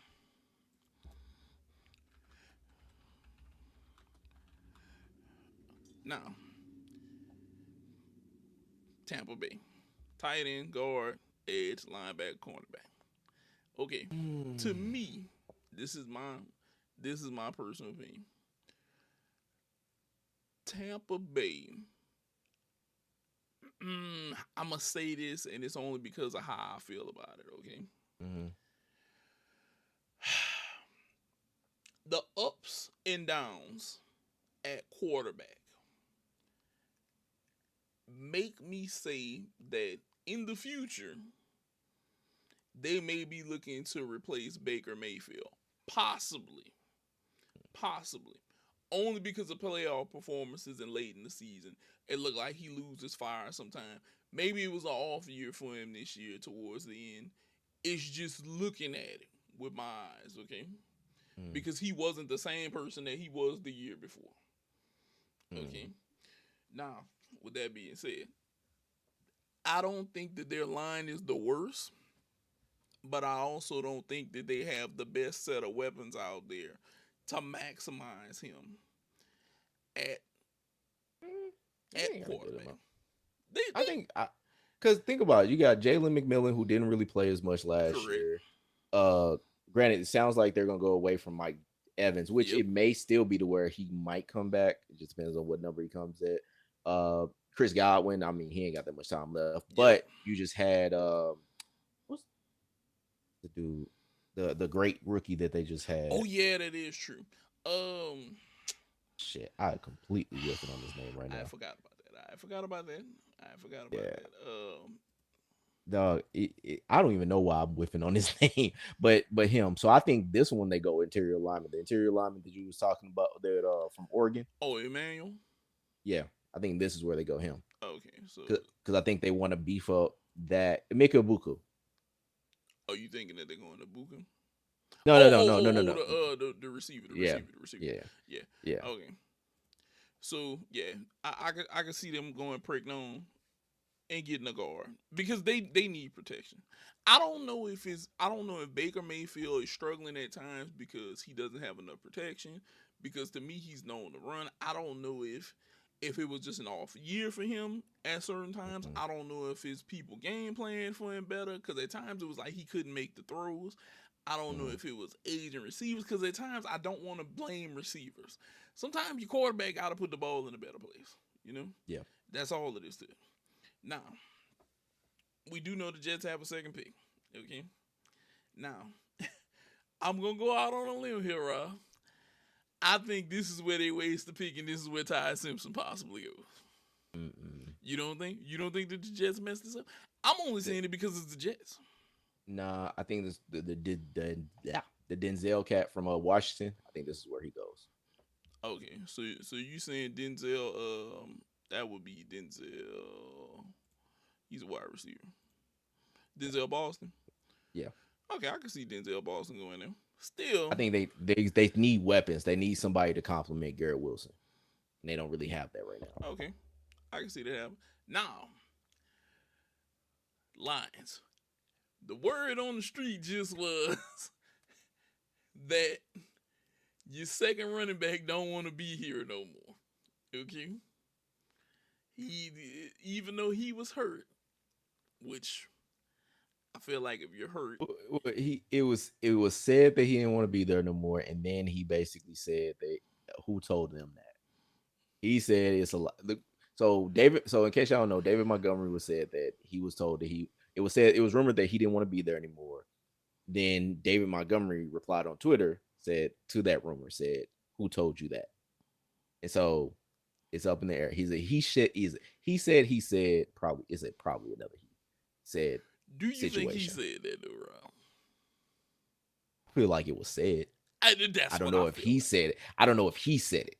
Now, Tampa Bay, tight end, guard, edge, linebacker, cornerback. Okay. To Mm. me, this is my this is my personal opinion. Tampa Bay. I'm gonna say this, and it's only because of how I feel about it. Okay. Mhm. The ups and downs at quarterback make me say that in the future they may be looking to replace Baker Mayfield. Possibly. Possibly. Only because of playoff performances and late in the season. It looked like he loses fire sometime. Maybe it was an off year for him this year towards the end. It's just looking at it with my eyes, okay? Mm. Because he wasn't the same person that he was the year before. Okay. Mm. Now, with that being said, I don't think that their line is the worst, but I also don't think that they have the best set of weapons out there to maximize him at Mm. They at ain't gotta get him quarterback. out. They I they think because think about it, you got Jalen McMillan who didn't really play as much last correct. year. Uh, Granted, it sounds like they're gonna go away from Mike Evans, which Yep. it may still be to where he might come back. It just depends on what number he comes at. Chris Godwin, I mean, he ain't got that much time left, Yep. but you just had what's the dude, the great rookie that they just had. Oh yeah, that is true. Um, Shit, I completely whiffing on his name right I now. forgot about that. I forgot about that. I forgot about Yeah, that. dog. I don't even know why I'm whiffing on his name, but him. So I think this one they go interior lineman. The interior lineman that you was talking about that from Oregon. Oh Emmanuel. Yeah, I think this is where they go him Okay, so because I think they want to beef up that Mika Buku. are you thinking that they're going to book him? No, no, Oh, no, oh, no, no, oh, no, oh, no. the receiver, the Yeah, receiver, the receiver. yeah, Yeah. yeah. Okay. So yeah, I can see them going prick on and getting a guard because they need protection. I don't know if Baker Mayfield is struggling at times because he doesn't have enough protection. Because to me, he's known to run. I don't know if it was just an off year for him at certain times. Mhm, I don't know if his people game plan for him better because at times it was like he couldn't make the throws. I don't know mhm. if it was aging receivers because at times I don't want to blame receivers. Sometimes your quarterback got to put the ball in a better place. You know, Yeah. that's all it is to it. Now, we do know the Jets have a second pick. Okay. Now, I'm gonna go out on a limb here, Rob. I think this is where they waste the pick, and this is where Ty Simpson possibly goes. Mm-mm. You don't think? You don't think that the Jets messed this up? I'm only The- saying it because it's the Jets. Nah, I think this yeah, the Denzel cat from Washington. I think this is where he goes. Okay, so you saying Denzel? That would be Denzel. He's a wide receiver. Denzel Boston. Yeah, Okay, I can see Denzel Boston going there. I Still, think they need weapons. They need somebody to complement Garrett Wilson, and they don't really have that right now. okay, I can see that happen. Now, Lions. The word on the street just was that your second running back don't want to be here no more. Okay, he even though he was hurt, which I feel like if you're hurt, He it was said that he didn't want to be there no more, and then he basically said that who told them that. He said it's a lot. So David. So in case y'all don't know, David Montgomery was said that he was told that it was rumored that he didn't want to be there anymore. Then David Montgomery replied on Twitter, said to that rumor, said, "Who told you that?" And so it's up in the air. He said probably is it probably another he said. Do you situation. think he said that though, Rob? I feel like it was said. I don't know if he said it. I don't know if he said it.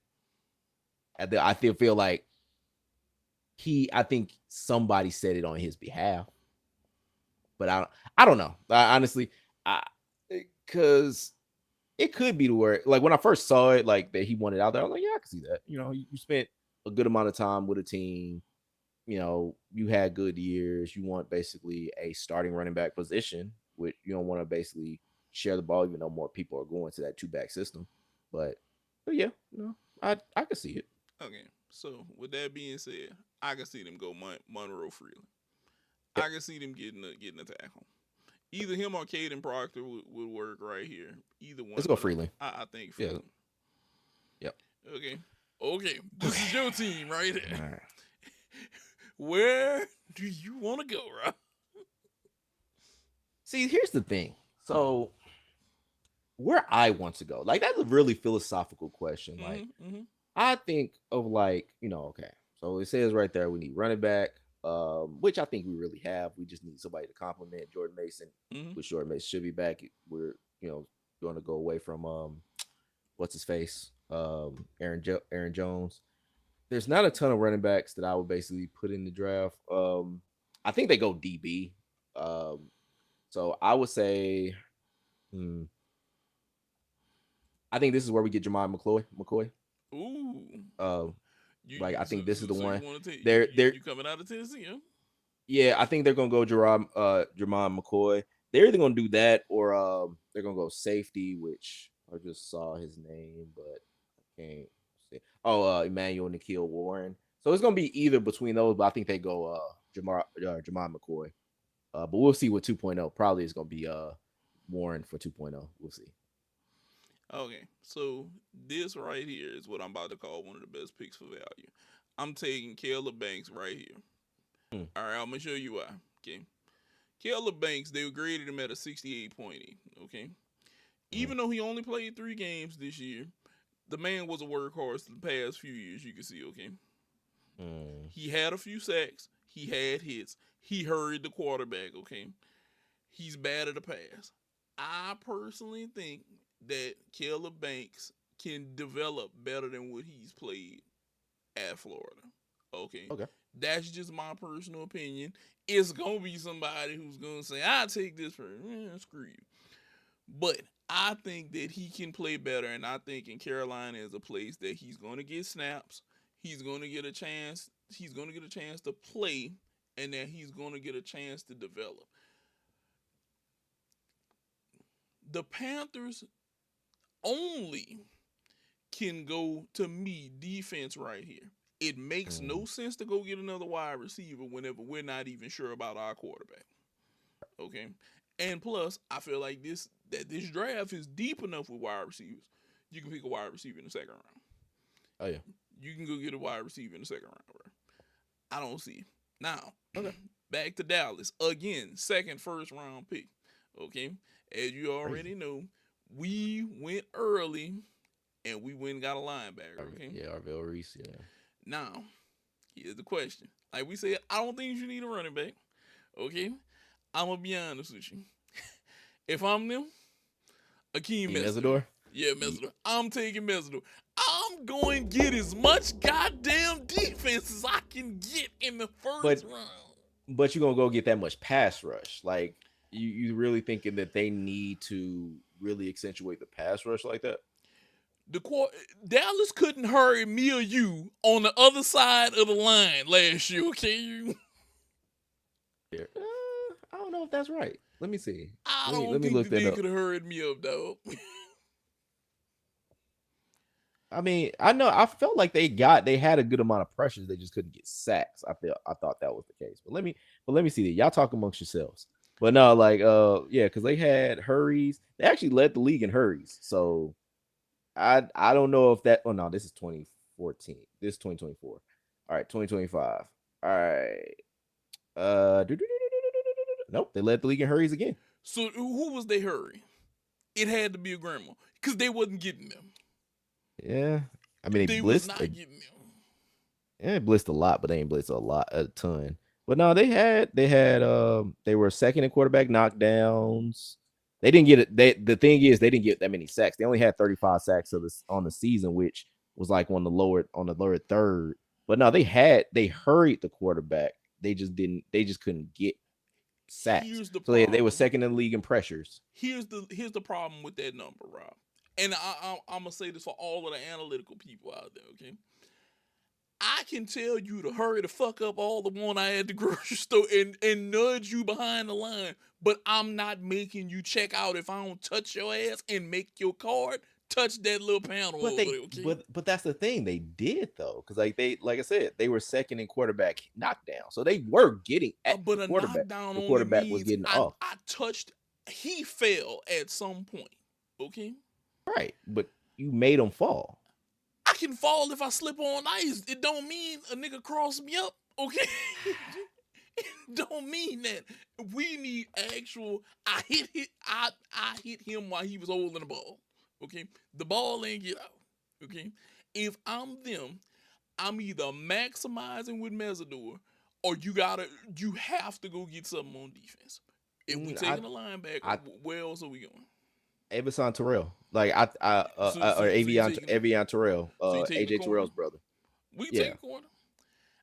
I feel like I think somebody said it on his behalf. But I don't know. Honestly, because it could be to where, like, when I first saw it, like, that he wanted out there, I was like, yeah, I can see that. You know, you spent a good amount of time with a team. You know, you had good years. You want basically a starting running back position, which you don't want to basically share the ball, even though more people are going to that 2-back system. But yeah, no, I can see it. Okay, so with that being said, I can see them go Monroe Freely. Yep. I can see them getting a tackle. Either him or Caden Proctor would work right here. Either one. Let's go Freely. I think Freely. Yeah. Yep. Okay. This is your team right here. All right. Where do you want to go, Rob? See, here's the thing. So, where I want to go, like, that's a really philosophical question. Like, I think of, like, okay. So it says right there we need running back, which I think we really have. We just need somebody to complement Jordan Mason, which Jordan Mason should be back. We're going to go away from what's his face, Aaron Jones. There's not a ton of running backs that I would basically put in the draft. I think they go DB. So I would say, I think this is where we get Jermai McCoy. Ooh. I think this is the one. You coming out of Tennessee, huh? Yeah, I think they're gonna go Jermai McCoy. They're either gonna do that or they're gonna go safety, which I just saw his name, but I can't see. Emmanuel Nikhil Warren. So it's gonna be either between those, but I think they go Jermai McCoy. But we'll see with 2.0. Probably it's gonna be Warren for 2.0. We'll see. Okay, so this right here is what I'm about to call one of the best picks for value. I'm taking Caleb Banks right here. All right, I'm going to show you why. Okay. Caleb Banks, they graded him at a 68.8. Okay. Even though he only played 3 games this year, the man was a workhorse the past few years, you can see, okay? He had a few sacks. He had hits. He hurried the quarterback, okay? He's bad at the pass. I personally think that Caleb Banks can develop better than what he's played at Florida. Okay. That's just my personal opinion. It's going to be somebody who's going to say, I'll take this for screw you. But I think that he can play better, and I think in Carolina is a place that he's going to get snaps. He's going to get a chance. He's going to get a chance to play, and that he's going to get a chance to develop. The Panthers only can go, to me, defense right here. It makes no sense to go get another wide receiver whenever we're not even sure about our quarterback. Okay? And plus, I feel like this draft is deep enough with wide receivers. You can pick a wide receiver in the second round. Oh, yeah. You can go get a wide receiver in the second round, bro. I don't see it. Now, back to Dallas. Again, second first round pick. Okay? As you already know, we went early and we went and got a linebacker. Okay? Yeah, Arvell Reese, yeah. Now, here's the question. Like we said, I don't think you need a running back. Okay? I'm going to be honest with you. If I'm them, Akeem Mesidor. Yeah, Mesidor. I'm taking Mesidor. I'm going to get as much goddamn defense as I can get in the first round. But you're going to go get that much pass rush. Like, you really thinking that they need to really accentuate the pass rush like that? Dallas couldn't hurry me or you on the other side of the line last year, okay? I don't know if that's right. Let me see. Let me look that up. Could have hurried me up, dog. I mean, I know. I felt like they had a good amount of pressures. They just couldn't get sacks. I thought that was the case. But let me see that. Y'all talk amongst yourselves. But no, like, yeah, because they had hurries. They actually led the league in hurries. So I don't know if that. Oh no, this is 2014. This is 2024. All right, 2025. All right. Nope. They led the league in hurries again. So who was they hurry? It had to be a grandma because they wasn't getting them. Yeah. I mean, They was not getting them. They blitzed a lot, but they ain't blitzed a ton. But no, they were second in quarterback knockdowns. They didn't get it. The thing is they didn't get that many sacks. They only had 35 sacks on the season, which was like on the lower third. But no, they hurried the quarterback. They just couldn't get sacks. Here's the so they were second in the league in pressures. Here's the problem with that number, Rob. And I'm gonna say this for all of the analytical people out there, okay? I can tell you to hurry the fuck up all the one I at the grocery store and nudge you behind the line, but I'm not making you check out if I don't touch your ass and make your card touch that little panel over there, okay? But that's the thing, they did though, because like I said, they were second in quarterback knockdown, so they were getting at but the quarterback. Knockdown the quarterback only was getting off. I touched. He fell at some point, okay? Right, but you made him fall. I can fall if I slip on ice. It don't mean a nigga cross me up, okay? It don't mean that. We need actual. I hit him while he was holding the ball, okay? The ball ain't get out, okay? If I'm them, I'm either maximizing with Mesidor, or you have to go get something on defense. If we taking a linebacker, where else are we going? Avison Terrell, like or Avion Terrell, AJ Terrell's brother. We take a corner.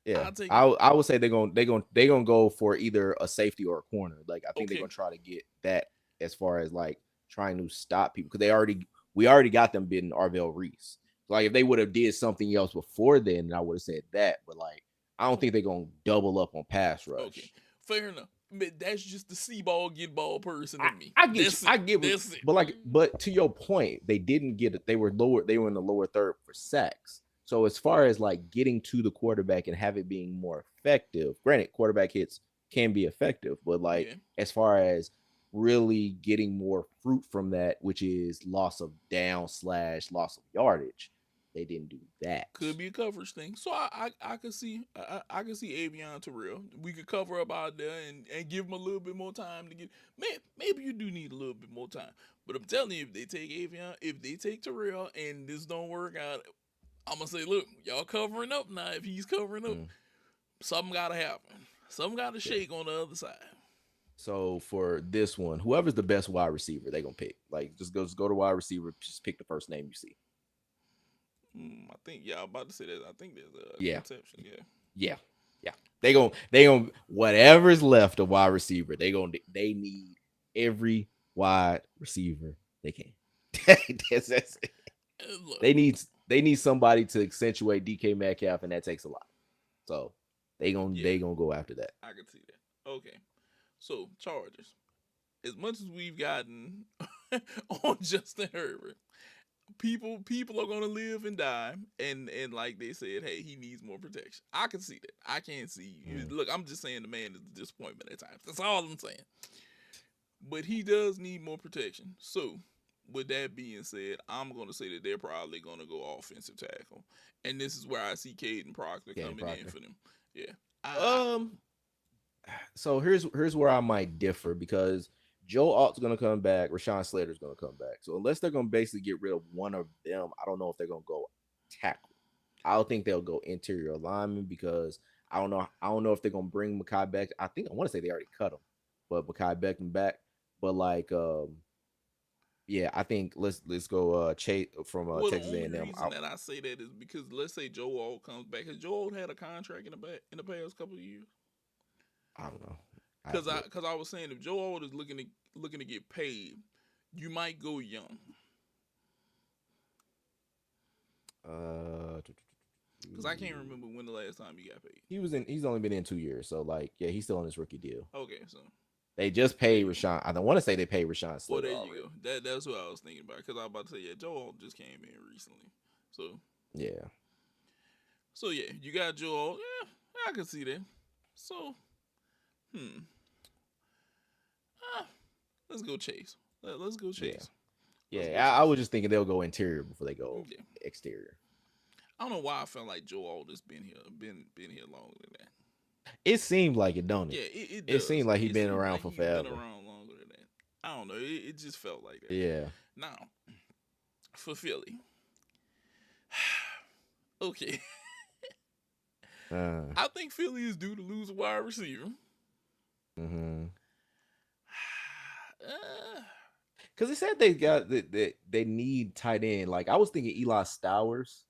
Yeah, I would say they're gonna go for either a safety or a corner. Like I think they're gonna try to get that as far as like trying to stop people, because we already got them bidding Arvell Reese. Like if they would have did something else before then, I would have said that. But like I don't think they're gonna double up on pass rush. Okay, fair enough. But that's just the see ball, get ball person in me. I get it. But to your point, they didn't get it. They were lower. They were in the lower third for sacks. So as far as like getting to the quarterback and have it being more effective, granted, quarterback hits can be effective, but like as far as really getting more fruit from that, which is loss of down / loss of yardage, they didn't do that. Could be a coverage thing. So I could see Avion Terrell. We could cover up out there and give him a little bit more time to get. Maybe you do need a little bit more time. But I'm telling you, if they take Avion, if they take Terrell, and this don't work out, I'm gonna say, look, y'all covering up now. If he's covering up, something gotta happen. Something gotta shake on the other side. So for this one, whoever's the best wide receiver, they gonna pick. Like just go to wide receiver. Just pick the first name you see. I think I'm about to say that. I think there's a conception. Yeah. They gonna whatever's left of wide receiver. They need every wide receiver they can. that's it. Look, they need somebody to accentuate DK Metcalf, and that takes a lot. So they gonna go after that. I can see that. Okay, so Chargers. As much as we've gotten on Justin Herbert, people are gonna live and die, and like they said, hey, he needs more protection. I can see that. I can't see. Look, I'm just saying the man is a disappointment at times. That's all I'm saying. But he does need more protection. So, with that being said, I'm gonna say that they're probably gonna go offensive tackle, and this is where I see Caden Proctor coming in for them. Yeah. So here's where I might differ, because Joe Alt's going to come back. Rashawn Slater's going to come back. So unless they're going to basically get rid of one of them, I don't know if they're going to go tackle. I don't think they'll go interior alignment, because I don't know if they're going to bring Mekhi back. I want to say they already cut him, but Mekhi Beckham back. But like, I think let's go Chase from Texas A&M. The reason that I say that is because let's say Joe Alt comes back. Has Joe Alt had a contract in the past couple of years? I don't know. Because I was saying, if Joe Alt is looking to get paid, you might go young. Because I can't remember when the last time he got paid. He's only been in 2 years, so like he's still on his rookie deal. Okay, so they just paid Rashawn. I don't want to say they paid Rashawn Slater. Well, there you go. That's what I was thinking about, because I was about to say, Joe Alt just came in recently, so yeah. So yeah, you got Joe Alt. Yeah, I can see that. So. Let's go Chase. Let's go Chase. Let's Yeah, go I was Philly. just thinking they'll go interior before they go Yeah. exterior. I don't know why I felt like Joe Alders been here longer than that. It seemed like it, don't it? Yeah, it It seemed does. like he It been seems around like for he's been forever. around longer than that. I don't know. It just felt like that. Yeah. Now, for Philly, okay, Uh, I think Philly is due to lose a wide receiver. mm-hmm. Uh, Because they said they need tight end. Like I was thinking Eli Stowers.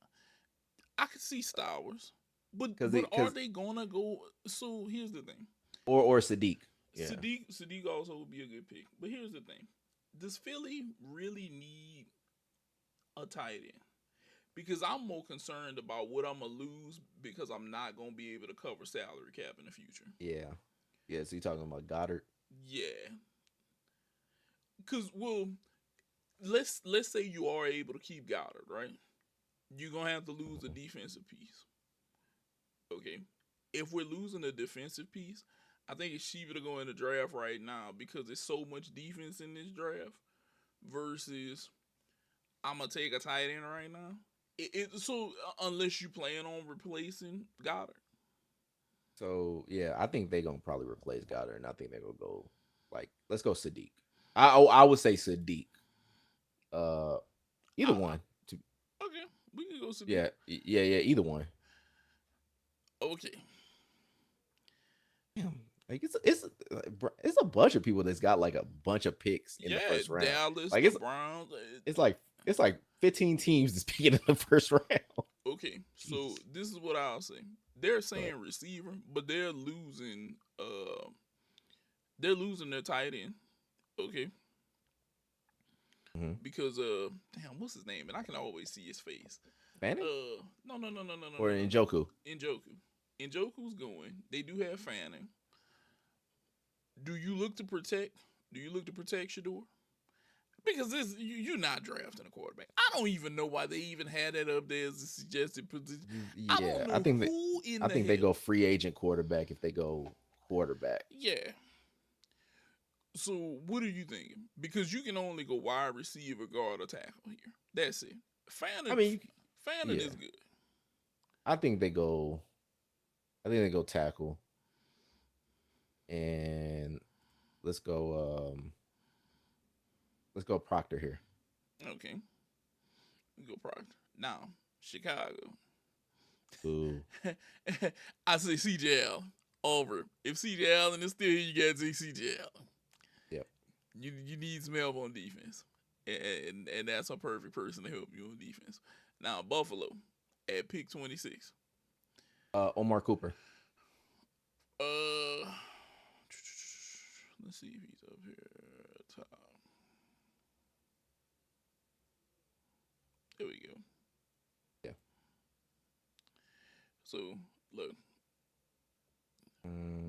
I could see Stowers, but are Because they gonna go? So here's the thing: or Sadiq. Yeah. Sadiq also would be a good pick. But here's the thing: does Philly really need a tight end? Because I'm more concerned about what I'm gonna lose because I'm not gonna be able to cover salary cap in the future. Yeah. Yeah. So you talking about Goddard? Yeah, because let's say you are able to keep Goddard, right? You're gonna have to lose a defensive piece. Okay, if we're losing a defensive piece, I think it's cheaper to go in the draft right now because there's so much defense in this draft versus I'm gonna take a tight end right now. So unless you plan on replacing Goddard. So yeah, I think they're gonna probably replace Goddard, and I think they're gonna go like let's go Sadiq. I would say Sadiq. Uh, either I, one. okay, we can go Sadiq. Yeah. Either one. Okay. Damn, like it's a bunch of people that's got like a bunch of picks in the Yeah, first round. Dallas, Like the Browns. it's like 15 teams that's picking in the first round. Okay, so Jeez. this is what I'll say. They're But saying receiver, but they're losing their tight end. Okay, mhm. because damn, what's his name? And I can always see his face. Fanning or No. Njoku. Njoku's going. They do have Fanning. Do you look to protect? Do you look to protect Shador? Because you're not drafting a quarterback. I don't even know why they even had that up there as a suggested position. I Yeah, don't know who in I the think they hell. go free agent quarterback if they go quarterback. Yeah. So what are you thinking? Because you can only go wide receiver, guard, or tackle here. That's it. I Fanning, mean, Fanning yeah, is good. I think they go. I think they go tackle, and let's go. Let's go Proctor here. Okay. We go Proctor. Now, Chicago. Ooh, I say CJ over. If CJ Allen is still here, you got to say CJ Allen. yep. You need some help on defense, and that's a perfect person to help you on defense. Now Buffalo at pick 26. Omar Cooper. Uh, let's see if he's up here top. There we go. Yeah. So look,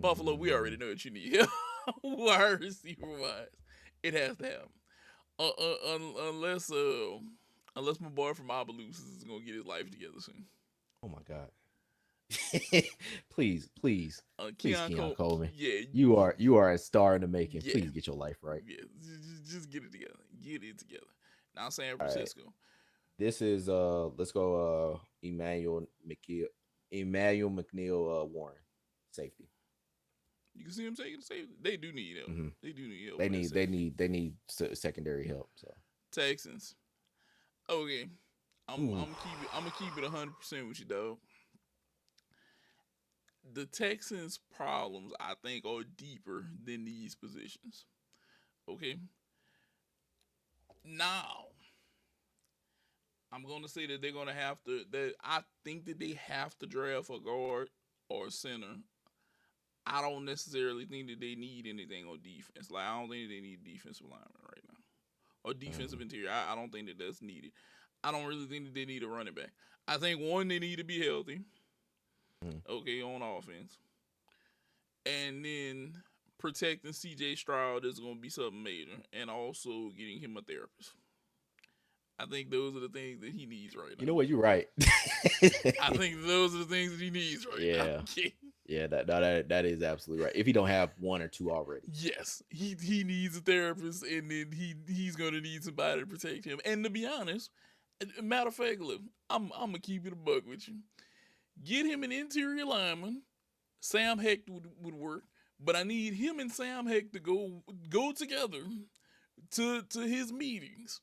Buffalo. We Mm, already know what you need. Wide receiver wise, it has to happen. Unless unless my boy from Obalus is gonna get his life together soon. oh my God. please, please, Keon Keon Cole, Coleman. yeah, You are a star in the making. yeah, Please get your life right. yeah. Just get it together. Get it together. Now San All right. Francisco. This is let's go Emmanuel McNeil Warren. Safety. You can see them taking the safety. They do need help. Hmm. They do need help. They With that need safety. secondary help. So Texans. Okay. I'm ooh. I'm gonna keep it 100% with you, dog. The Texans' problems, I think, are deeper than these positions. Okay. Now, I'm gonna say that they're gonna have to. That I think that they have to draft a guard or a center. I don't necessarily think that they need anything on defense. Like I don't think they need defensive lineman right now or defensive Mm, interior. I don't think that that's needed. I don't really think that they need a running back. I think one they need to be healthy. mm. Okay, on offense, and then protecting C.J. Stroud is going to be something major, and also getting him a therapist. I think those are the things that he needs right You now. know what? You're right. I think those are the things that he needs right now. Yeah. Okay. Yeah, that is absolutely right. If he don't have one or two already. Yes, he needs a therapist, and then he's gonna need somebody to protect him. And to be honest, matter of fact, look, I'm gonna keep it a buck with you. Get him an interior lineman. Sam Heck would work, but I need him and Sam Heck to go together to his meetings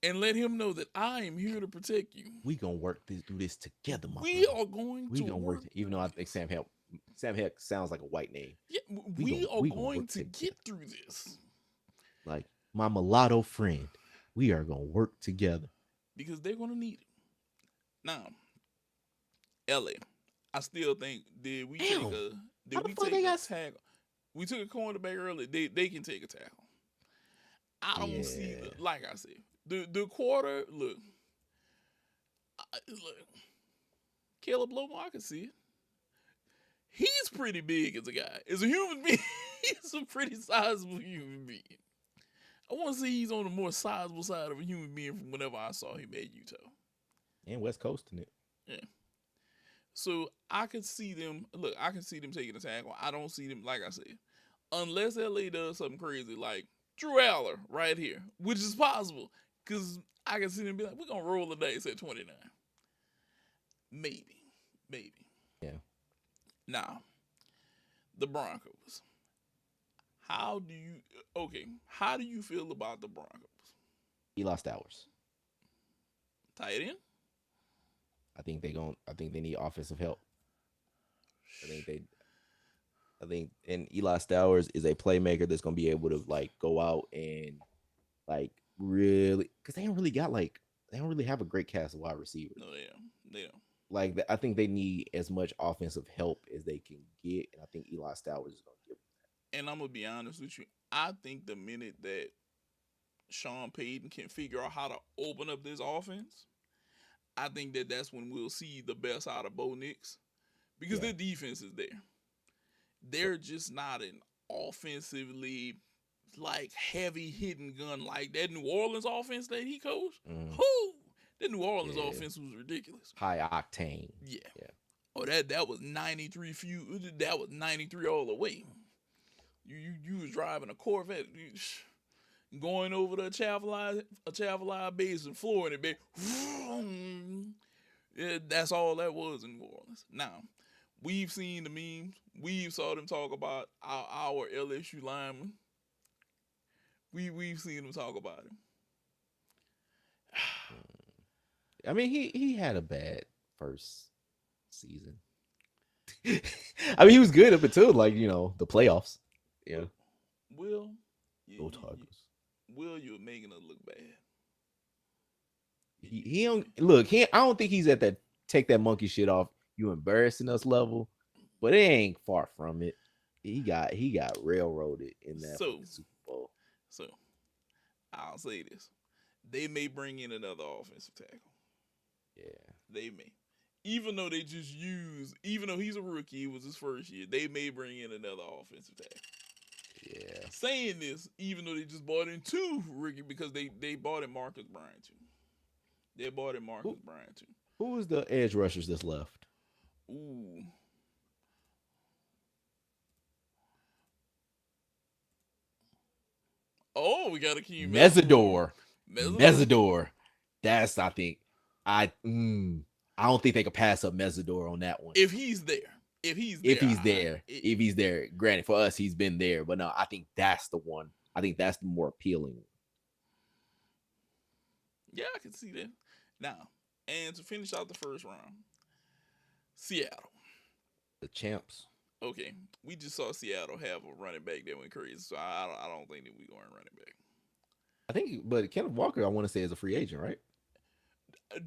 and let him know that I am here to protect you. We gonna work this, do this together, my We brother. are going We to gonna work. even though I think Sam Heck sounds like a white name. Yeah, we are we going to together. get through this. Like my mulatto friend, we are gonna work together because they're gonna need it. Now, LA, I still think did we take a tackle? We took a cornerback early. They can take a tackle. I don't see like I said the quarter. Look, Caleb Lomo, I can see it. He's pretty big as a guy. As a human being, he's a pretty sizable human being. I want to say he's on the more sizable side of a human being from whenever I saw him at Utah. And West Coasting it. Yeah. So I could see them. Look, I can see them taking a tackle. I don't see them, like I said, unless LA does something crazy like Drew Aller right here, which is possible. Because I can see them be like, we're going to roll the dice at 29. Maybe. Yeah. Now, the Broncos. How do you feel about the Broncos? He lost hours. Tight end? I think they need offensive help. I think and Eli Stowers is a playmaker that's gonna be able to like go out and like really, because they don't really have a great cast of wide receivers. No, they don't. Like I think they need as much offensive help as they can get, and I think Eli Stowers is gonna give them that. And I'm gonna be honest with you, I think the minute that Sean Payton can figure out how to open up this offense, I think that's when we'll see the best out of Bo Nix, because their defense is there. They're just not an offensively like heavy hitting gun like that New Orleans offense that he coached. That New Orleans offense was ridiculous. High octane. Yeah. Oh, that was 93 That was 93 all the way. You was driving a Corvette, going over the Chavalai Basin floor, and it be, that's all that was in New Orleans. Now, we've seen the memes. We've saw them talk about our LSU lineman. We've seen them talk about him. I mean, he had a bad first season. I mean, he was good up until the playoffs. Yeah. Will, Go Tigers. Will, you're making us look bad. He don't look. I don't think he's at that take that monkey shit off. You embarrassing us level, but it ain't far from it. He got railroaded in that Super Bowl. So I'll say this: they may bring in another offensive tackle. Yeah, they may. Even though he's a rookie, it was his first year, they may bring in another offensive tackle. Yeah. Saying this, even though they just bought in two rookie, because they bought in Marcus Bryant too. They bought in Marcus Bryant too. Who is the edge rushers that's left? Ooh. Oh, we got a key. Mesidor. That's I don't think they could pass up Mesidor on that one. If he's there. Granted, for us, he's been there, but no, I think that's the one. I think that's the more appealing one. Yeah, I can see that. Now, and to finish out the first round, Seattle. The champs. Okay, we just saw Seattle have a running back that went crazy, so I don't think that we're going running back. I think, but Kenneth Walker, I want to say, is a free agent, right?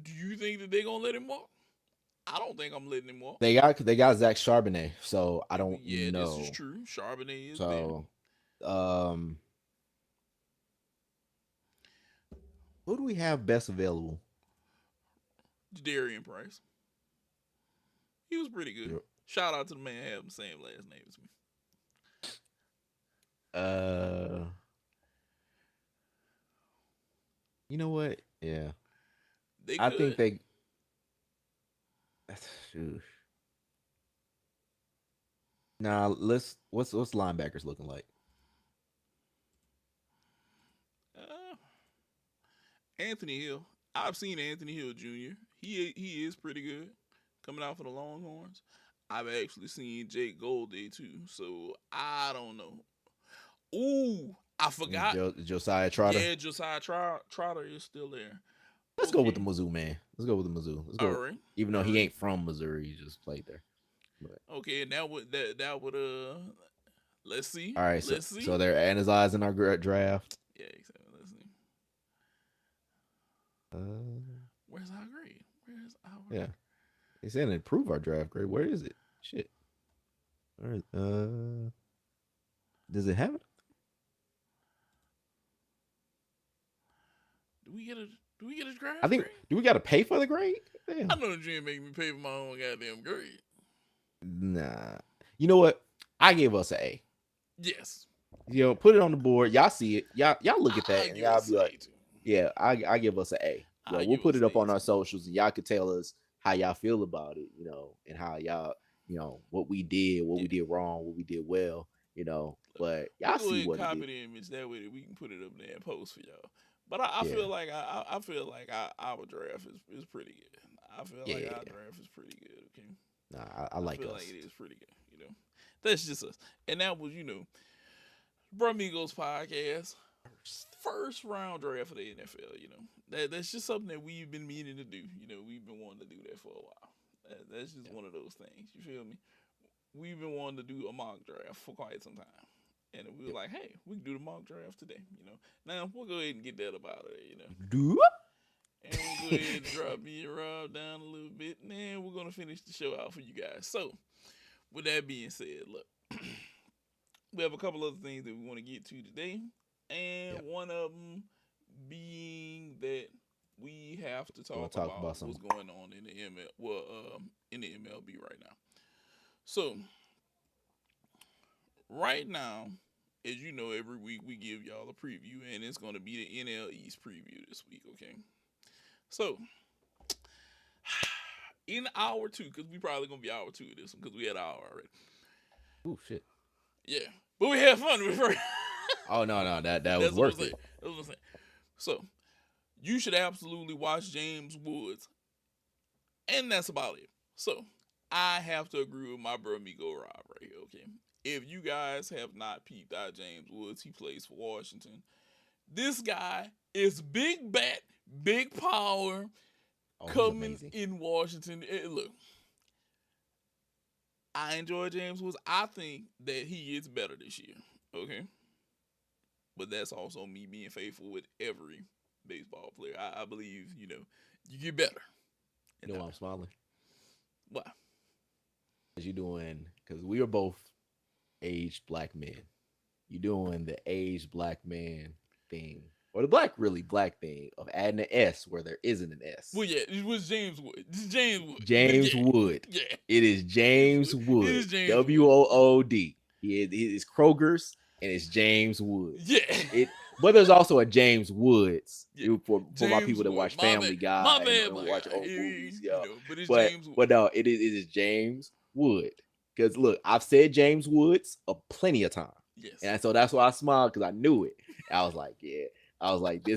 Do you think that they're gonna let him walk? I don't think I'm letting him walk. They got Zach Charbonnet, so I don't know. Yeah, this is true. Charbonnet is there. Who do we have best available? Darian Price. He was pretty good. Yep. Shout out to the man having the same last name as me. You know what? Yeah. I think they. Now what's linebackers looking like? Uh, Anthony Hill. I've seen Anthony Hill Jr. He is pretty good coming out for the Longhorns. I've actually seen Jake Golday too, so I don't know. Ooh, I forgot. Josiah Trotter. Yeah, Josiah Trotter is still there. Let's go with the Mizzou man. Let's go with the Mizzou. Let's go. All right. Even though he ain't from Missouri, he just played there. But. Okay, and that would let's see. All right, let's see. So they're analyzing our draft. Yeah, exactly. Let's see. Where's our grade? Where's our Yeah. They said improve our draft grade. Where is it? Shit. Where is, does it have it? Do we get a draft? I think. Grade? Do we got to pay for the grade? Damn. I know the gym make me pay for my own goddamn grade. Nah. You know what? I gave us an A. Yes. You know, put it on the board. Y'all see it. Y'all look at that and y'all be like, yeah, I give us an A. Yeah, we'll put it up on our socials and y'all can tell us how y'all feel about it, you know, and how y'all, you know, what we did wrong, what we did well, you know. But y'all see what copy the image that way that we can put it up there and post for y'all. But I feel like I feel like our draft is pretty good. I feel like our draft is pretty good. Okay. Nah, I like feel us. like it is pretty good. You know, that's just us. And that was, you know, Brah Migos podcast, first round draft of the NFL. You know, that's just something that we've been meaning to do. You know, we've been wanting to do that for a while. That's just one of those things. You feel me? We've been wanting to do a mock draft for quite some time. And we were like, hey, we can do the mock draft today, you know. Now, we'll go ahead and get that about it, you know. Do and we'll go ahead and drop me and Rob down a little bit, and then we're going to finish the show out for you guys. So, with that being said, look, we have a couple other things that we want to get to today, and one of them being that we have to talk about what's going on in the in the MLB right now. So, right now, as you know, every week we give y'all a preview, and it's going to be the NL East preview this week, okay? So, in hour 2, because we probably going to be hour 2 of this one, because we had an hour already. Oh, shit. Yeah. But we had fun with it. Oh, no, that was worth it. That's what I'm saying. So, you should absolutely watch James Woods, and that's about it. So, I have to agree with my bro Migo Rob right here, okay? If you guys have not peeped out James Woods, he plays for Washington. This guy is big bat, big power, coming in Washington. Look, I enjoy James Woods. I think that he gets better this year, okay? But that's also me being faithful with every baseball player. I believe, you know, you get better. You know why I'm smiling? Why? Because we are both aged black men. You're doing the aged black man thing, or the black thing of adding an S where there isn't an S. Well, yeah, it was James Wood. It's James Wood. Wood. Yeah. It is James Wood. It is James Wood. It is Kroger's, and it's James Wood. Yeah. But there's also a James Woods for James my people that watch Family Guy and watch old movies. Yeah. But it's James Wood. But no, it is James Wood. Because look, I've said James Woods plenty of times. Yes. And so that's why I smiled, because I knew it. I was like, yeah. I was like,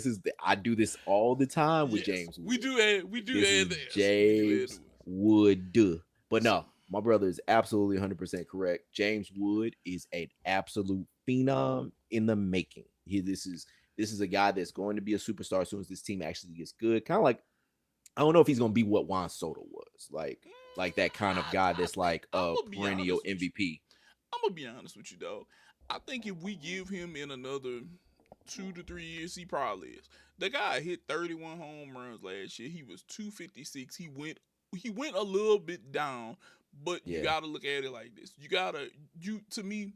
I do this all the time with James Wood. We do add that. James Wood. But no, my brother is absolutely 100% correct. James Wood is an absolute phenom in the making. This is a guy that's going to be a superstar as soon as this team actually gets good. Kind of like, I don't know if he's going to be what Juan Soto was. Like that kind of guy that's like a perennial MVP. I'm going to be honest with you, though. I think if we give him in another 2 to 3 years, he probably is. The guy hit 31 home runs last year. He was 256. He went a little bit down, but you got to look at it like this. To me,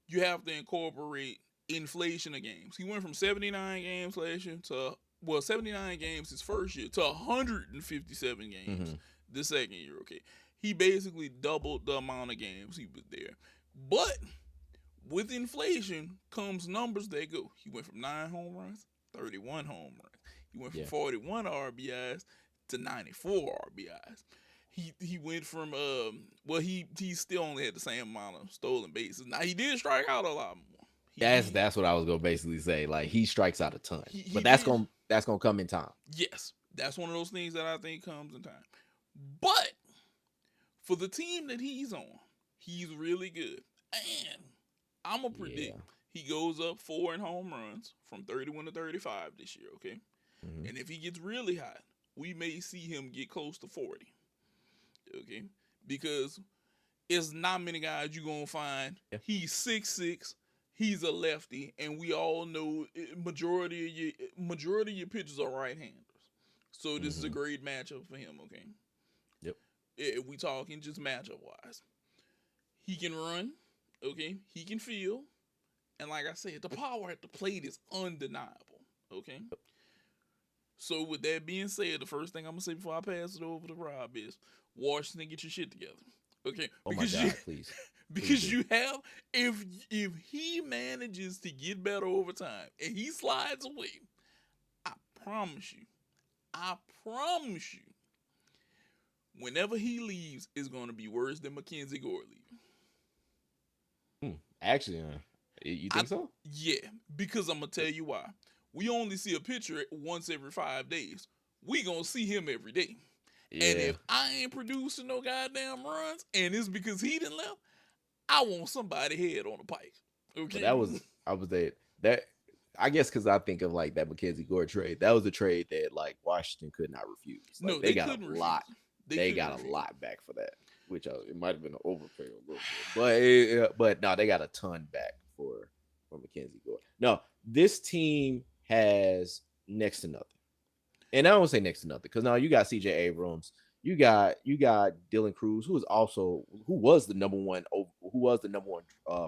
you have to incorporate inflation of games. He went from 79 games last year to 79 games his first year to 157 games the second year, okay? He basically doubled the amount of games he was there. But with inflation comes numbers that go. He went from 9 home runs, 31 home runs. He went from 41 RBIs to 94 RBIs. he went from well he still only had the same amount of stolen bases. Now he did strike out a lot more. That's what I was gonna basically say. Like he strikes out a ton, He but did. that's gonna come in time. Yes, that's one of those things that I think comes in time. But for the team that he's on, he's really good. And I'm gonna predict Yeah. he goes up 4 in home runs from 31 to 35 this year. Okay, Hmm. and if he gets really hot, we may see him get close to 40. Okay, because it's not many guys you're gonna find. Yeah. He's 6'6". He's a lefty, and we all know majority of your pitchers are right-handers. So this is a Hmm. great matchup for him. Okay, Yep. if we talking just matchup wise, he can run. Okay, he can feel, and like I said, the power at the plate is undeniable. Okay. So with that being said, the first thing I'm gonna say before I pass it over to Rob is Washington, get your shit together. Okay, Oh my because you God, please, please because do. you have if he manages to get better over time and he slides away, I promise you, I promise you, whenever he leaves, it's gonna be worse than Mackenzie Gore leaving. Actually, you I think so? Yeah, because I'm gonna tell you why. We only see a picture once every 5 days. We gonna see him every day. And Yeah. if I ain't producing no goddamn runs, and it's because he didn't left, I want somebody head on the pike. But Okay. that was I was that I guess because I think of like that Mackenzie Gore trade. That was a trade that like Washington could not refuse. Like No, they got a couldn't refuse lot. it. They They couldn't got a refuse it. lot back for that, which it might have been an overpay a little bit, but no, they got a ton back for Mackenzie Gore. No, this team has next to nothing, and I don't say next to nothing because now you got C.J. Abrams, you got Dylan Cruz, who was the number one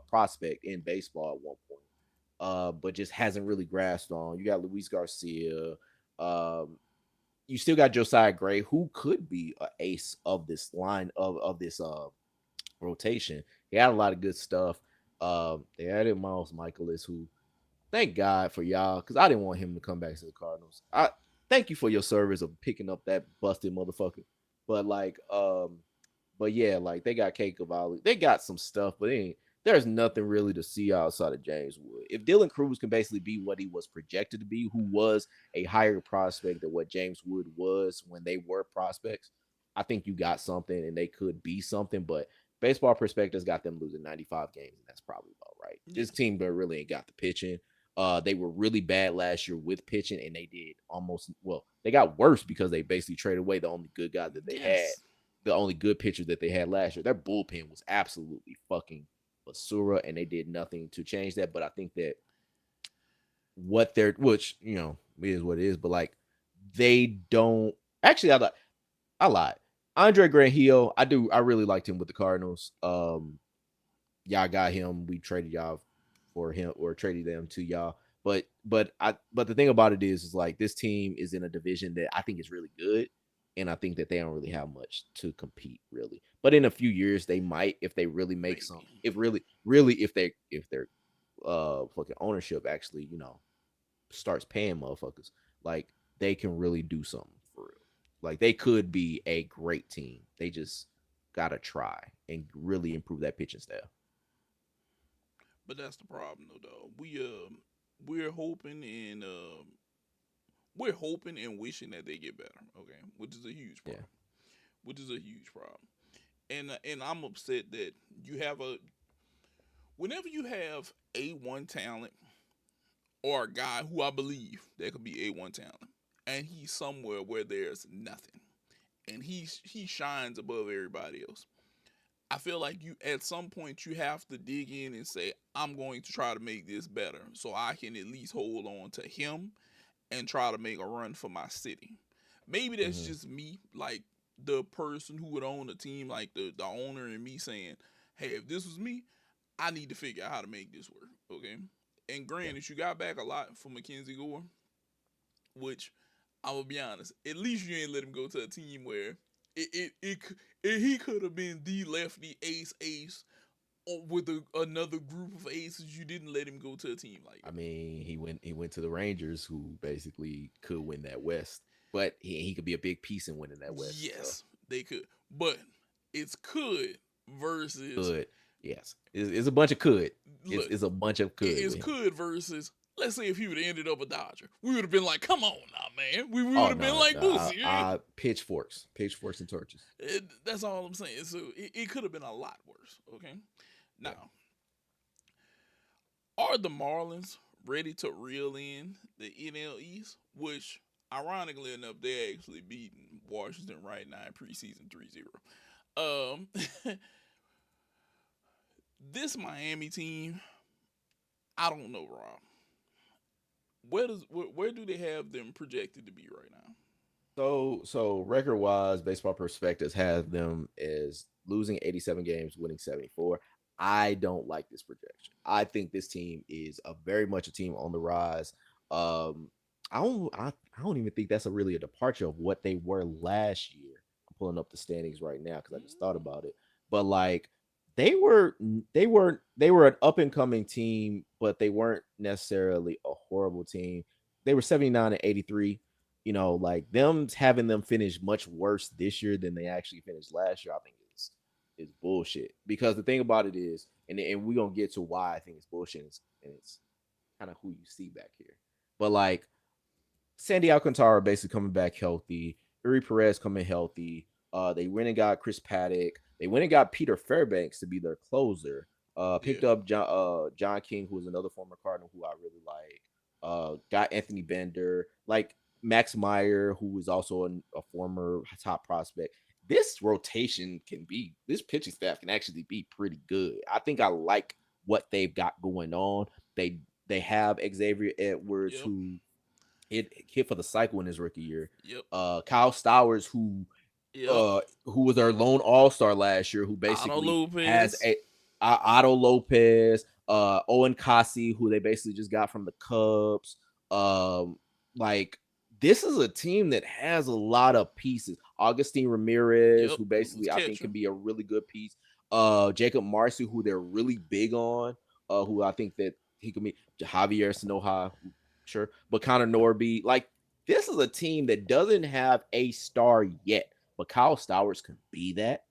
prospect in baseball at one point, but just hasn't really grasped on. You got Luis Garcia. Um, you still got Josiah Gray, who could be an ace of this line of this rotation. He had a lot of good stuff. They added Miles Michaelis, who thank God for y'all, because I didn't want him to come back to the Cardinals. I thank you for your service of picking up that busted motherfucker. But like, but yeah, like they got Kate Cavalli. They got some stuff, but there's nothing really to see outside of James Wood. If Dylan Cruz can basically be what he was projected to be, who was a higher prospect than what James Wood was when they were prospects, I think you got something and they could be something. But baseball perspectives got them losing 95 games, and that's probably about right. This Yes. team really ain't got the pitching. They were really bad last year with pitching, and they did almost they got worse because they basically traded away the only good guy that they had, Yes. the only good pitcher that they had last year. Their bullpen was absolutely fucking basura, and they did nothing to change that. But I think that what they're, which is what it is, but like they don't actually. I lied. Andre Granillo, I really liked him with the Cardinals. Y'all got him. We traded y'all for him or traded them to y'all. But the thing about it is like this team is in a division that I think is really good, and I think that they don't really have much to compete really. But in a few years they might if they really make some. Maybe. If really if their fucking ownership actually starts paying motherfuckers, like they can really do something for real. Like they could be a great team. They just gotta try and really improve that pitching staff. But that's the problem though, dog. We're hoping and we're hoping and wishing that they get better. Okay, which is a huge Yeah. problem. Which is a huge problem. And I'm upset that you have a whenever you have A1 talent or a guy who I believe that could be A1 talent, and he's somewhere where there's nothing, and he shines above everybody else. I feel like you at some point you have to dig in and say, I'm going to try to make this better so I can at least hold on to him and try to make a run for my city. Maybe that's Mm-hmm. just me, like the person who would own the team, like the owner and me saying, hey, if this was me, I need to figure out how to make this work. Okay. And Yeah. granted, you got back a lot from Mackenzie Gore, which I will be honest, at least you ain't let him go to a team where he could have been the lefty ace with another group of aces. You didn't let him go to a team like I that. mean, he went to the Rangers, who basically could win that West, but he could be a big piece in winning that West. So Yes, they could. but it's could versus Could. Yes. It's a bunch of could. look. It's a bunch of could It's with him. could versus. Let's say if he would have ended up a Dodger, we would have been like, "Come on now, man." We would Oh have been no, like no. Boosie. Yeah. Pitchforks and torches. That's all I'm saying. So it could have been a lot worse. Okay. Yeah. Now, are the Marlins ready to reel in the NL East? Which, ironically enough, they actually beating Washington right now in preseason 3-0. Um, this Miami team, I don't know, Rob. Where do they have them projected to be right now? So record wise, baseball perspectives have them as losing 87 games, winning 74. I don't like this projection. I think this team is a very much a team on the rise. Um, I don't even think that's really a departure of what they were last year. I'm pulling up the standings right now because I just thought about it. But like they were they were an up and coming team, but they weren't necessarily a horrible team. They were 79 and 83. You know, like them having them finish much worse this year than they actually finished last year, I think is bullshit. Because the thing about it is, and we're gonna get to why I think it's bullshit, and it's kind of who you see back here. But like Sandy Alcantara basically coming back healthy, Uri Perez coming healthy. They went and got Chris Paddock. They went and got Peter Fairbanks to be their closer. Yeah, Picked up John King, who was another former Cardinal who I really like. Got Anthony Bender, like Max Meyer, who was also a former top prospect. This rotation can be, this pitching staff can actually be pretty good. I think I like what they've got going on. They have Xavier Edwards, yep, who hit for the cycle in his rookie year. yep, Kyle Stowers, yep. who was our lone all-star last year, who Otto basically has Lopez. a Otto Lopez, Owen Kasi, who they basically just got from the Cubs. Like this is a team that has a lot of pieces. Augustine Ramirez, Yep, who was basically I think catcher. can be a really good piece. Jacob Marcy, who they're really big on, who I think that he could be. Javier Sanoja, sure, but Connor Norby, like this is a team that doesn't have a star yet, but Kyle Stowers can be that.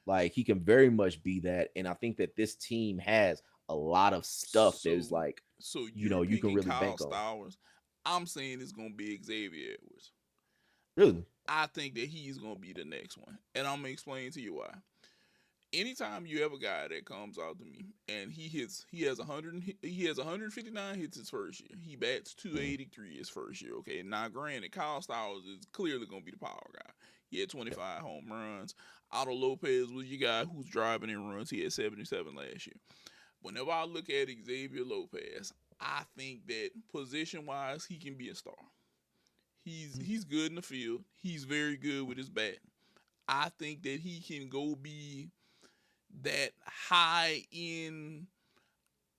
Like he can very much be that, and I think that this team has a lot of stuff that So is like, so you you're know, you can picking really Kyle bank on. Stowers. I'm saying it's gonna be Xavier Edwards. Really? I think that he's gonna be the next one, and I'm gonna explain to you why. Anytime you have a guy that comes out to me and he has 159 hits his first year. He bats Mm-hmm. 283 his first year. Okay, now granted, Kyle Stowers is clearly gonna be the power guy. He had Yep. 25 home runs. Otto Lopez was your guy who's driving in runs. He had 77 last year. Whenever I look at Xavier Lopez, I think that position wise he can be a star. He's good in the field. He's very good with his bat. I think that he can go be that high in.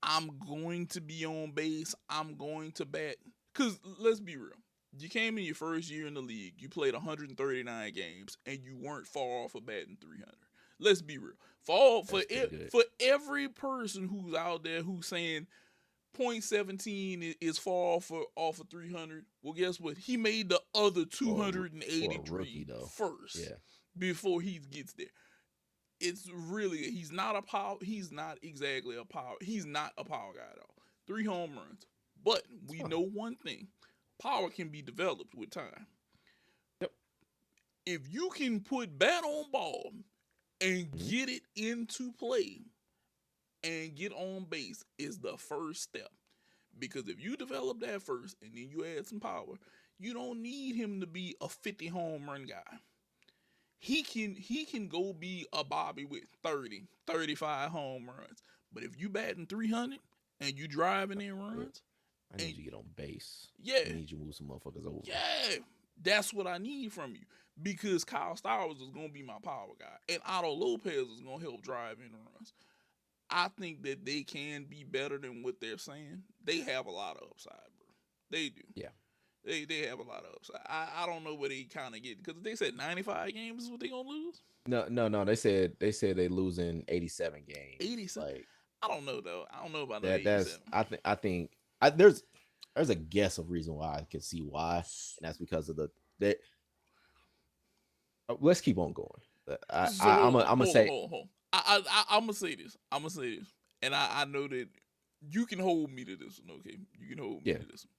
I'm going to be on base. I'm going to bat. Cause let's be real. You came in your first year in the league. You played 139 games, and you weren't far off of batting 300. Let's be real. That's pretty good. For every person who's out there who's saying .17 is far off of 300. Well, guess what? He made the other For a rookie 283 though. first Yeah. before he gets there. It's really he's not a power. He's not exactly a power. He's not a power guy at all. 3 home runs, but It's we fine. know one thing: power can be developed with time. Yep. If you can put bat on ball and Mm-hmm. get it into play and get on base is the first step. Because if you develop that first and then you add some power, you don't need him to be a 50 home run guy. He can go be a Bobby with 30, 35 home runs. But if you batting 300 and you driving in But runs, I and need you to get on base. I yeah, need you to move some motherfuckers over. yeah, that's what I need from you. Because Kyle Stowers is gonna be my power guy, and Otto Lopez is gonna help drive in runs. I think that they can be better than what they're saying. They have a lot of upside, bro. They do. Yeah. They have a lot of upside. I don't know where they kind of get because they said 95 games is what they gonna lose. No. They said they losing 87 games. 87. Like I don't know though. I don't know about no that's 87. I think there's a guess of reason why I can see why, and that's because of the that. Let's keep on going. So hold on, I'm gonna hold on, say, hold on, hold on. I'm gonna say this. I'm gonna say this, and I know that you can hold me to this one. Okay, you can hold me yeah, to this one.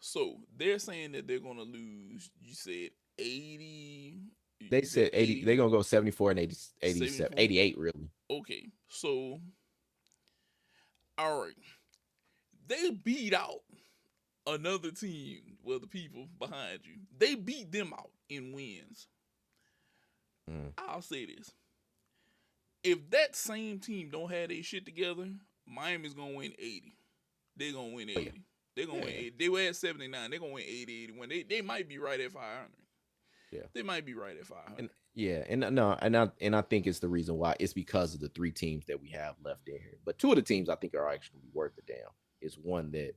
So they're saying that they're gonna lose. You said 80. they You said said 80. They're 80, gonna go 74 and 80, 87, 74. 88 really. Okay, so all right, they beat out another team. Well, the people behind you, they beat them out in wins. Mm. I'll say this: if that same team don't have their shit together, Miami's gonna win 80. They're gonna win Oh yeah, 80. They're gonna yeah, win yeah, 80. They were at 79. They're gonna win 80, 81. They might be right at 500. yeah. They might be right at 500. And yeah, and no, and I think it's the reason why. It's because of the three teams that we have left in here. But two of the teams I think are actually worth the damn. Is one that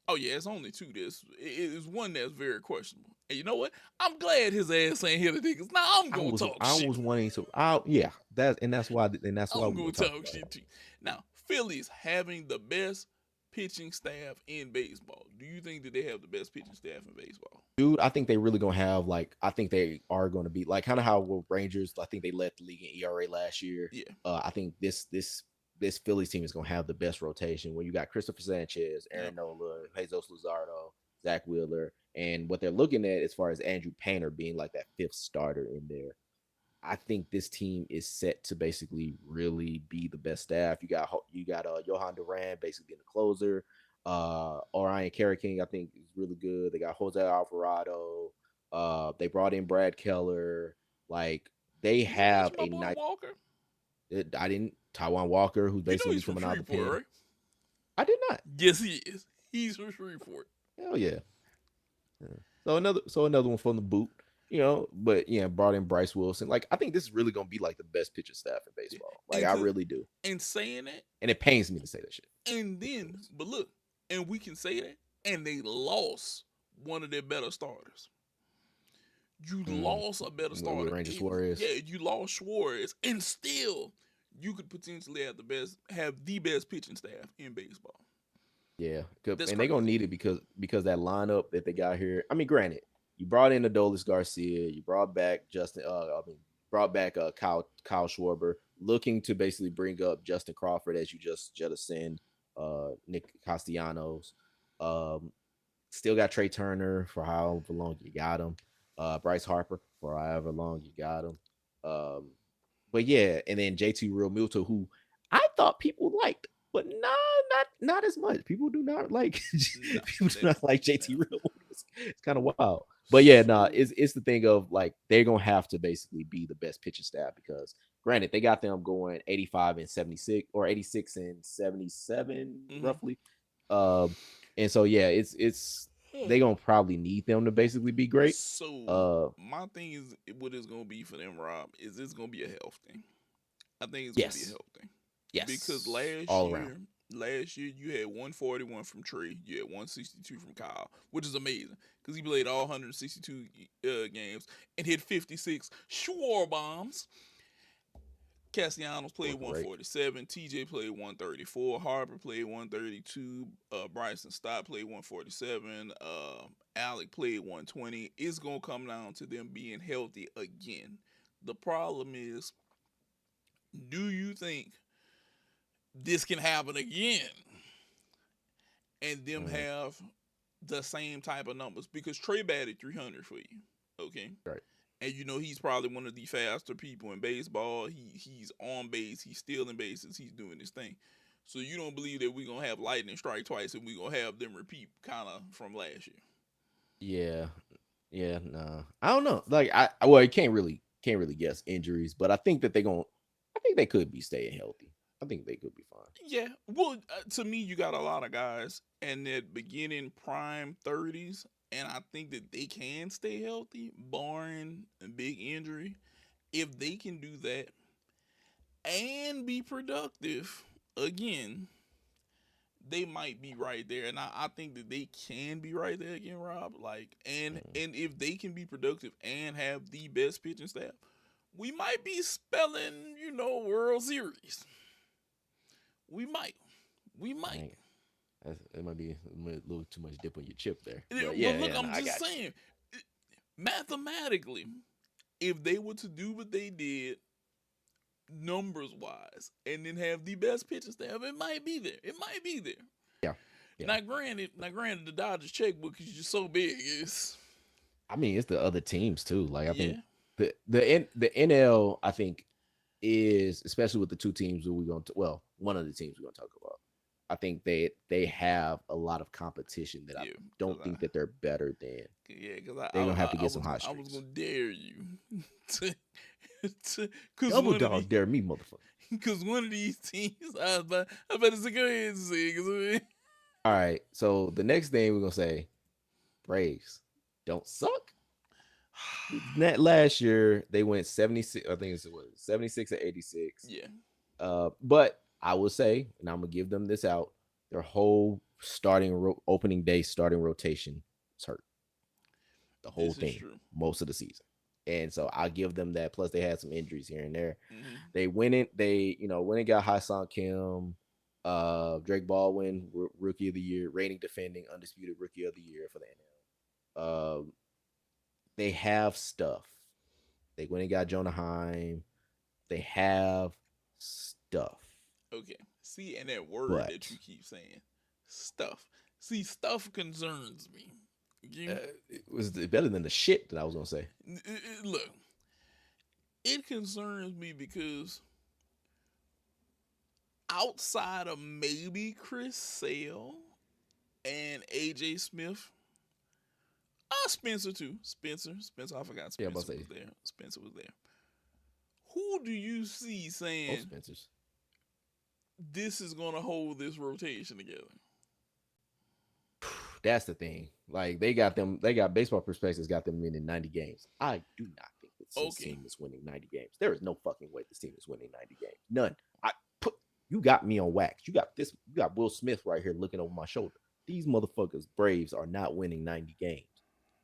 Oh yeah, it's only two. It's one that's very questionable. And you know what? I'm glad his ass ain't here today, because now I'm gonna talk I shit. was wanting to. Yeah, that's why I'm we're gonna gonna talk talk about it. shit too. Now, Philly's having the best pitching staff in baseball. Do you think that they have the best pitching staff in baseball? Dude, I think they really gonna have like I think they are gonna be like kind of how with Rangers. I think they led the league in ERA last year. Yeah. I think this Phillies team is gonna have the best rotation when you got Christopher Sanchez, Yep. Aaron Nola, Jesus Luzardo, Zach Wheeler, and what they're looking at as far as Andrew Painter being like that fifth starter in there. I think this team is set to basically really be the best staff. You got Johan Duran basically being the closer. Orion Carey King I think is really good. They got Jose Alvarado. They brought in Brad Keller. Like they You didn't have mention my a boy nice. Walker. I didn't Taiwan Walker, who's You know basically he's from coming out of the Shreveport, pen. right? I did not. Yes, he is. He's from Shreveport. Hell yeah. Yeah. So another one from the boot, but yeah, brought in Bryce Wilson. Like I think this is really gonna be like the best pitching staff in Yeah. baseball. Like And I to really do. and saying that, And it pains me to say that shit. and then, but look, and we can say that, and they lost one of their better starters. You Mm. lost a better With starter. Ranger Suarez. Yeah, you lost Suarez, and still, you could potentially have the best pitching staff in baseball. Yeah, That's and they're gonna crazy. need it because that lineup that they got here. I mean, granted, you brought in Adolis Garcia, you brought back Justin. Brought back Kyle Schwarber, looking to basically bring up Justin Crawford as you just jettisoned Nick Castellanos. Um, Still got Trey Turner for however long you got him. Bryce Harper for however long you got him. Um, but yeah, and then JT Real Muto, who I thought people liked, but not as much. People do not like No, people do that's not like no. JT Real. It's kind of wild. But yeah, nah, So it's the thing of like they're gonna have to basically be the best pitching staff because granted they got them going 85 and 76 or 86 and 77 mhm. roughly. Um, and so yeah, it's they gonna probably need them to basically be great. So Uh, my thing is, what it's gonna be for them, Rob, is it's gonna be a health thing. I think it's gonna be a yes, health thing because yes, all around. last year you had 141 from Trey, you had 162 from Kyle, which is amazing because he played all 162 games and hit 56 Schwar bombs. Castellanos played Working great. 147. TJ played 134. Harper played 132. Bryson Stott played 147. Alec played 120. It's going to come down to them being healthy again. The problem is, do you think this can happen again and them Mm, have the same type of numbers? Because Trey batted 300 for you. Okay. right. And you know he's probably one of the faster people in baseball. He's on base, he's stealing bases, he's doing this thing. So you don't believe that we're gonna have lightning strike twice and we're gonna have them repeat kind of from last year? Yeah, yeah, nah. I don't know. Like well, you can't really guess injuries, but I think that I think they could be staying healthy. I think they could be fine. Yeah. Well, to me, you got a lot of guys in that beginning prime 30s, and I think that they can stay healthy, barring a big injury. If they can do that and be productive again, they might be right there, and I think that they can be right there again, Rob. Like, Mm. and if they can be productive and have the best pitching staff, we might be spelling, World Series. We might, we might. Dang, it might be a little too much dip on your chip there, but But yeah, look, yeah, no, I'm I just got you. saying, mathematically, if they were to do what they did numbers wise and then have the best pitching staff, it might be there. It might be there. Yeah. Yeah. Not granted, the Dodgers checkbook is just so big. It's I mean, it's the other teams too. Like I think yeah, the NL, I think, is especially with the two teams that we're going to one of the teams we're going to talk about. I think they have a lot of competition that I yeah. don't think that they're better than. Yeah, because They're gonna have to get some hot I was streaks. gonna dare you to because Double dog dare me, motherfucker. because one of these teams I better say go ahead and say it, 'cause I mean, All right. So the next thing we're gonna say, Braves don't suck. That last year they went 76. I think it's what 76 and 86. yeah, But I will say, and I'm gonna give them this out. Their whole opening day starting rotation is hurt. The whole this is thing, true. most of the season. And so I'll give them that. Plus, they had some injuries here and there. hmm They went in. They went and got Ha-Seong Kim, Drake Baldwin, rookie of the year, reigning defending undisputed rookie of the year for the NL. They have stuff. They went and got Jonah Heim. They have stuff. Okay, see, and that word But that you keep saying, stuff. See, stuff concerns me. You it was better than the shit that I was gonna say. look, it concerns me because outside of maybe Chris Sale and AJ Smith, Spencer too. Spencer. I forgot Yeah, Spencer I'm about to was say there. Spencer was there. Who do you see both saying Spencers. this is gonna hold this rotation together? That's the thing. Like they got baseball perspectives got them winning 90 games. I do not think that this Okay. team is winning 90 games. There is no fucking way this team is winning 90 games. None. You got me on wax. You got Will Smith right here looking over my shoulder. These motherfuckers, Braves, are not winning 90 games.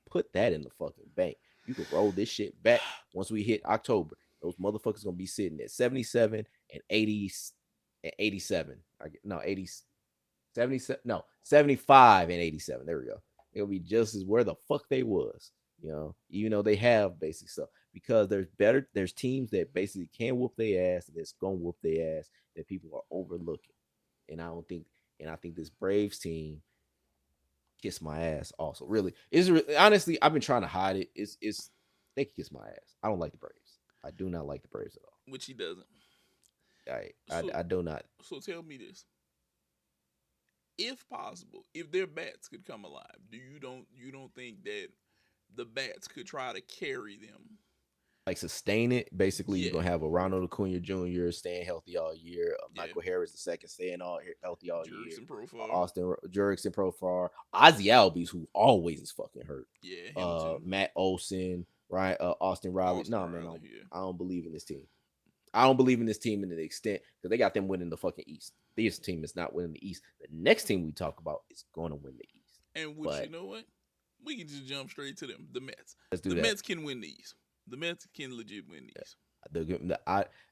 Put that in the fucking bank. You can roll this shit back once we hit October. Those motherfuckers gonna be sitting at 77 and 80 and 87. 80, 77, no, 75 and 87. There we go. It'll be just as where the fuck they was, even though they have basic stuff. Because there's teams that basically can whoop their ass and it's gonna whoop their ass that people are overlooking. And I think this Braves team kiss my ass also. Really. Honestly, I've been trying to hide it. It's they kiss my ass. I don't like the Braves. I do not like the Braves at all. Which he doesn't. I do not. So tell me this. If possible, if their bats could come alive, you don't think that the bats could try to carry them? Like sustain it. Basically, Yeah. you're gonna have a Ronald Acuna Jr. staying healthy all year, Michael Harris II staying healthy all year, Austin Jurickson Profar, Ozzy Albies, who always is fucking hurt. Yeah, him too. Matt Olson, right? Austin Riley. Man, yeah. I don't believe in this team. I don't believe in this team in the extent because they got them winning the fucking East. This team is not winning the East. The next team we talk about is going to win the East. And you know what? We can just jump straight to them. The Mets. Let's do that. The Mets can win these. The Mets can legit win these.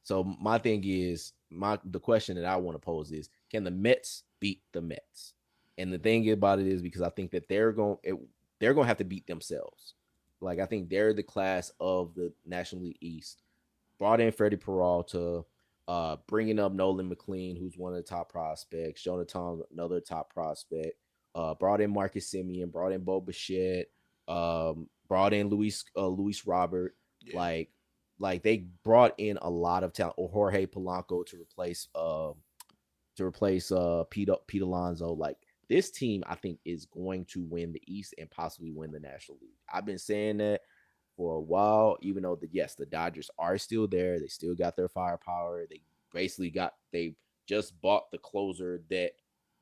So my thing is the question that I want to pose is, can the Mets beat the Mets? And the thing about it is because I think that they're going to have to beat themselves. Like I think they're the class of the National League East. Brought in Freddie Peralta, bringing up Nolan McLean, who's one of the top prospects. Jonathan, another top prospect. Brought in Marcus Semien. Brought in Bo Bichette. Brought in Luis Robert. Yeah. Like they brought in a lot of talent. Or Jorge Polanco to replace Pete Alonso. Like this team, I think, is going to win the East and possibly win the National League. I've been saying that for a while, even though the Dodgers are still there. They still got their firepower. They just bought the closer that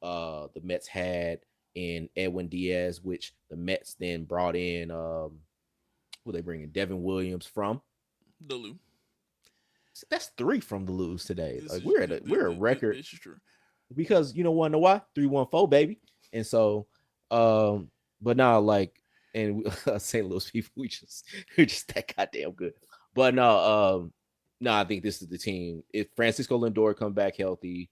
the Mets had in Edwin Diaz, which the Mets then brought in who they bring in Devin Williams from the Lou. That's 3 from the Lou's today. We're a record. This is true. Because you know why? 314, baby. And so but now and St. Louis people, we're just that goddamn good. But no, I think this is the team. If Francisco Lindor come back healthy,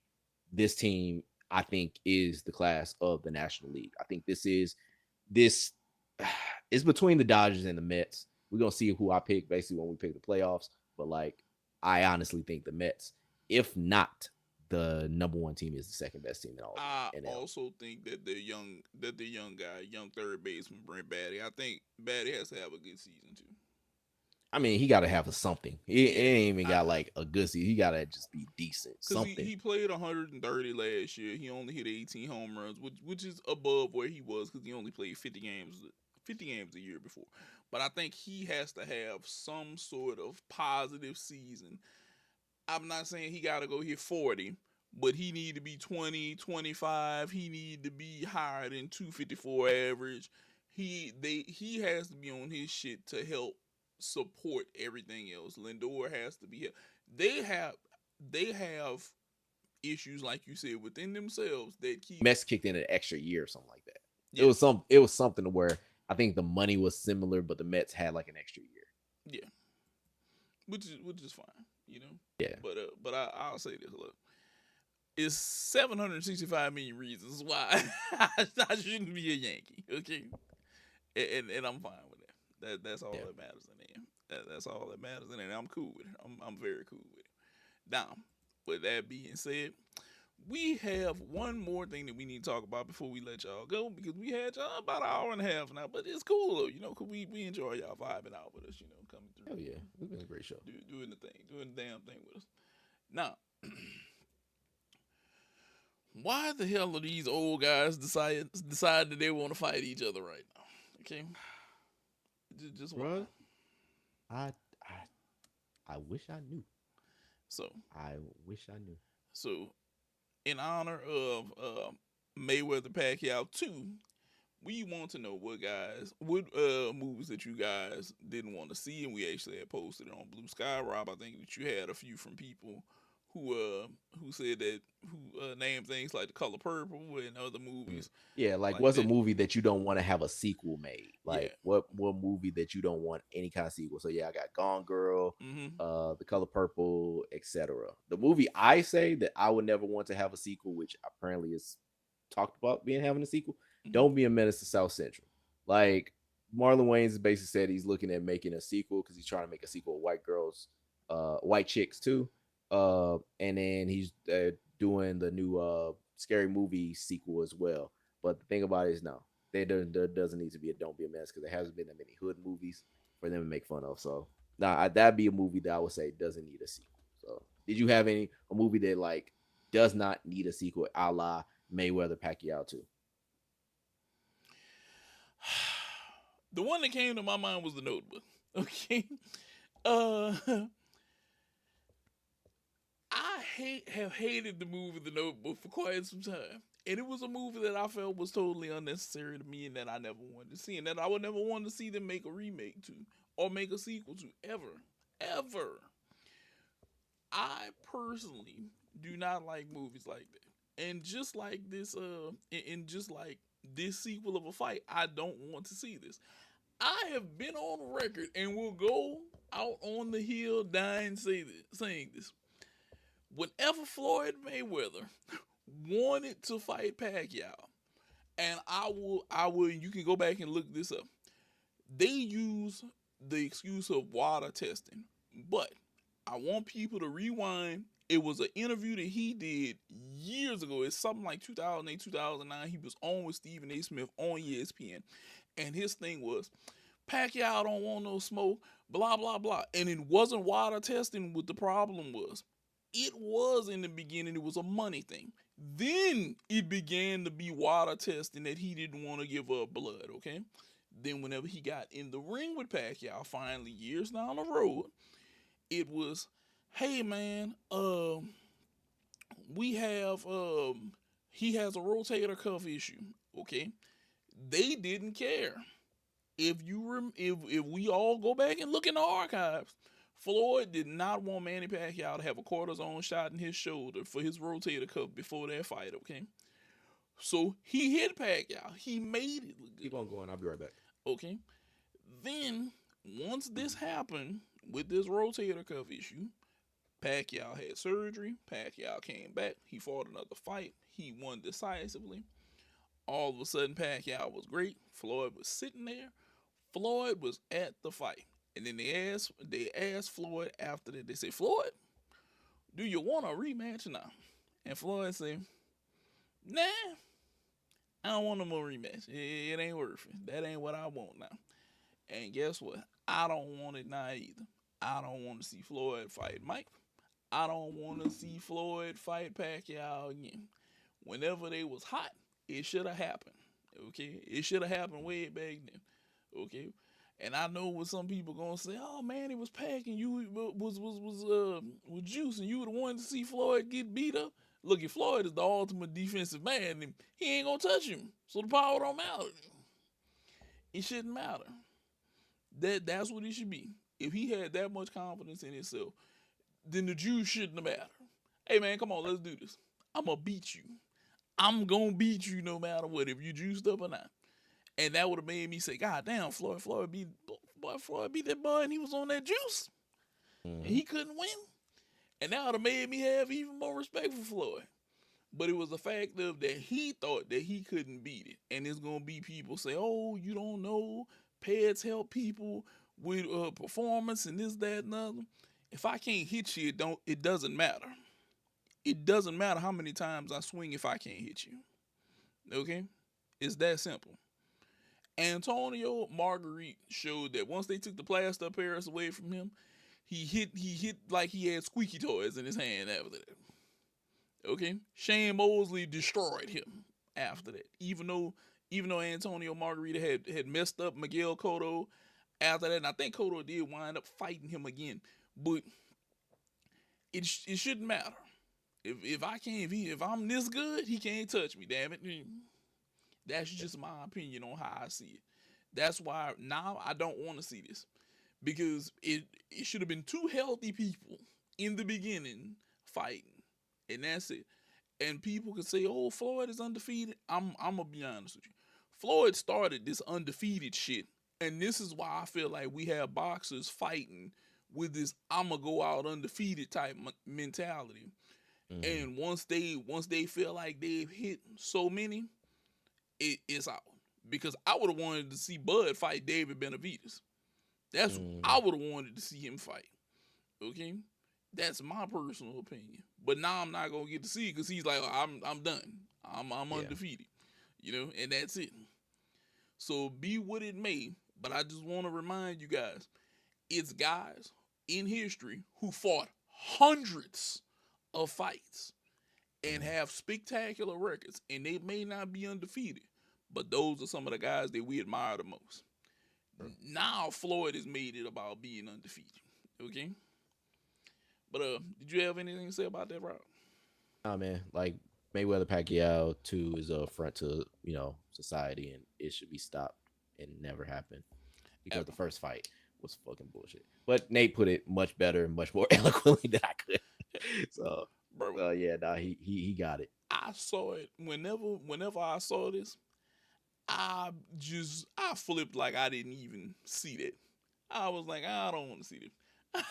this team, I think, is the class of the National League. I think this is between the Dodgers and the Mets. We're gonna see who I pick basically when we pick the playoffs. But like, I honestly think the Mets, if not the number one team, is the second best team in all I of NL. also think that the young guy, young third baseman Brent Batty. I think Batty has to have a good season too. I mean, he got to have a something. He Yeah, ain't even got like a good season. He got to just be decent, because something. he played 130 last year. He only hit 18 home runs, which is above where he was because he only played 50 games a year before. But I think he has to have some sort of positive season. I'm not saying he got to go hit 40, but he need to be 20, 25. He need to be higher than 254 average. He has to be on his shit to help support everything else. Lindor has to be here. They have issues like you said within themselves that keep. Mets kicked in an extra year or something like that. Yeah, It was something to where I think the money was similar, but the Mets had like an extra year. yeah, which is fine, you know. Yeah. But I'll say this. Look, it's 765 million reasons why I shouldn't be a Yankee. Okay, and I'm fine with that. That's all that matters in the end. That's all that matters in the end. I'm cool with it. I'm very cool with it. Now, with that being said, we have one more thing that we need to talk about before we let y'all go because we had y'all about an hour and a half now, but it's cool though, you know, because we enjoy y'all vibing out with us, you know, coming through. Oh yeah, it's been a great show. Doing the thing, doing the damn thing with us. Now, why the hell are these old guys decide that they want to fight each other right now? Okay, just why? Bruh, I I wish I knew. So I wish I knew. so in honor of Mayweather Pacquiao 2, we want to know what movies that you guys didn't want to see, and we actually had posted it on Blue Sky. Rob, I think that you had a few from people who said that who named things like The Color Purple and other movies. Yeah, like Like what's a that. movie that you don't want to have a sequel made? Like Yeah. what movie that you don't want any kind of sequel? So yeah, I got Gone Girl, Mm-hmm. The Color Purple, etc. The movie I say that I would never want to have a sequel, which apparently is talked about being having a sequel. Mm-hmm. Don't Be a Menace to South Central. Like Marlon Wayans basically said he's looking at making a sequel because he's trying to make a sequel of White Girls, White Chicks too. And then he's doing the new scary movie sequel as well. But the thing about it is, no, there doesn't need to be a Don't Be a Mess because there hasn't been that many hood movies for them to make fun of. So, nah, that'd be a movie that I would say doesn't need a sequel. So, did you have a movie that like does not need a sequel, a la Mayweather Pacquiao 2? The one that came to my mind was The Notebook. Okay. Uh have hated the movie The Notebook for quite some time. And it was a movie that I felt was totally unnecessary to me and that I never wanted to see. And that I would never want to see them make a remake to or make a sequel to ever. Ever. I personally do not like movies like that. And just like this, and just like this sequel of a fight, I don't want to see this. I have been on record and will go out on the hill dying saying this. Whenever Floyd Mayweather wanted to fight Pacquiao, and I will, you can go back and look this up. They use the excuse of water testing, but I want people to rewind. It was an interview that he did years ago. It's something like 2008, 2009. He was on with Stephen A. Smith on ESPN, and his thing was Pacquiao don't want no smoke, blah blah blah, and it wasn't water testing. What the problem was. It was in the beginning, it was a money thing. Then it began to be water testing that he didn't want to give up blood, okay? Then whenever he got in the ring with Pacquiao, finally years down the road, it was, hey man, we have he has a rotator cuff issue, okay? They didn't care. If we all go back and look in the archives, Floyd did not want Manny Pacquiao to have a cortisone shot in his shoulder for his rotator cuff before that fight, okay? So he hit Pacquiao. He made it look good. Keep on going. I'll be right back. Okay. Then, once this happened with this rotator cuff issue, Pacquiao had surgery. Pacquiao came back. He fought another fight. He won decisively. All of a sudden, Pacquiao was great. Floyd was sitting there. Floyd was at the fight. And then they asked Floyd after that. They said, Floyd, do you want a rematch now? And Floyd said, Nah, I don't want no more rematch. It ain't worth it. That ain't what I want now. And guess what? I don't want it now either. I don't want to see Floyd fight Mike. I don't want to see Floyd fight Pacquiao again. Whenever they was hot, it should have happened. Okay, it should have happened way back then. Okay, and I know what some people gonna say. Oh man, it was packing. You was juice, and you would have wanted to see Floyd get beat up. Look, if Floyd is the ultimate defensive man, and he ain't gonna touch him. So the power don't matter. It shouldn't matter. That's what it should be. If he had that much confidence in himself, then the Jews shouldn't have mattered. Hey man, come on, let's do this. I'm gonna beat you. I'm gonna beat you no matter what, if you juiced up or not. And that would have made me say, God damn, Floyd beat that boy and he was on that juice. And he couldn't win. And that would have made me have even more respect for Floyd. But it was the fact of that he thought that he couldn't beat it. And it's gonna be people say, oh, you don't know. Peds help people with performance and this, that, and other. If I can't hit you, it doesn't matter. It doesn't matter how many times I swing if I can't hit you. Okay? It's that simple. Antonio Marguerite showed that once they took the plaster of Paris away from him, he hit like he had squeaky toys in his hand after that. Okay? Shane Mosley destroyed him after that. Even though Antonio Marguerite had messed up Miguel Cotto after that, and I think Cotto did wind up fighting him again. But it shouldn't matter. If I'm this good, he can't touch me, damn it. That's just my opinion on how I see it. That's why now I don't want to see this. Because it should have been two healthy people in the beginning fighting. And that's it. And people could say, oh, Floyd is undefeated. I'm gonna be honest with you. Floyd started this undefeated shit. And this is why I feel like we have boxers fighting with this I'm gonna go out undefeated type mentality. And once they feel like they've hit so many, it's out. Because I would have wanted to see Bud fight David Benavidez. That's I would have wanted to see him fight. Okay, that's my personal opinion. But now I'm not gonna get to see it because he's like, oh, I'm done. I'm undefeated. You know, and that's it. So be what it may, but I just want to remind you guys, it's guys in history who fought hundreds of fights and have spectacular records, and they may not be undefeated, but those are some of the guys that we admire the most. Now Floyd has made it about being undefeated. Okay? But did you have anything to say about that, Rob? Nah, man, like Mayweather Pacquiao too is a affront to society, and it should be stopped and never happen because the first fight was fucking bullshit. But Nate put it much better and much more eloquently than I could. So, bro, yeah, nah, he got it. I saw it whenever I saw this. I flipped like I didn't even see that. I was like, I don't want to see that. I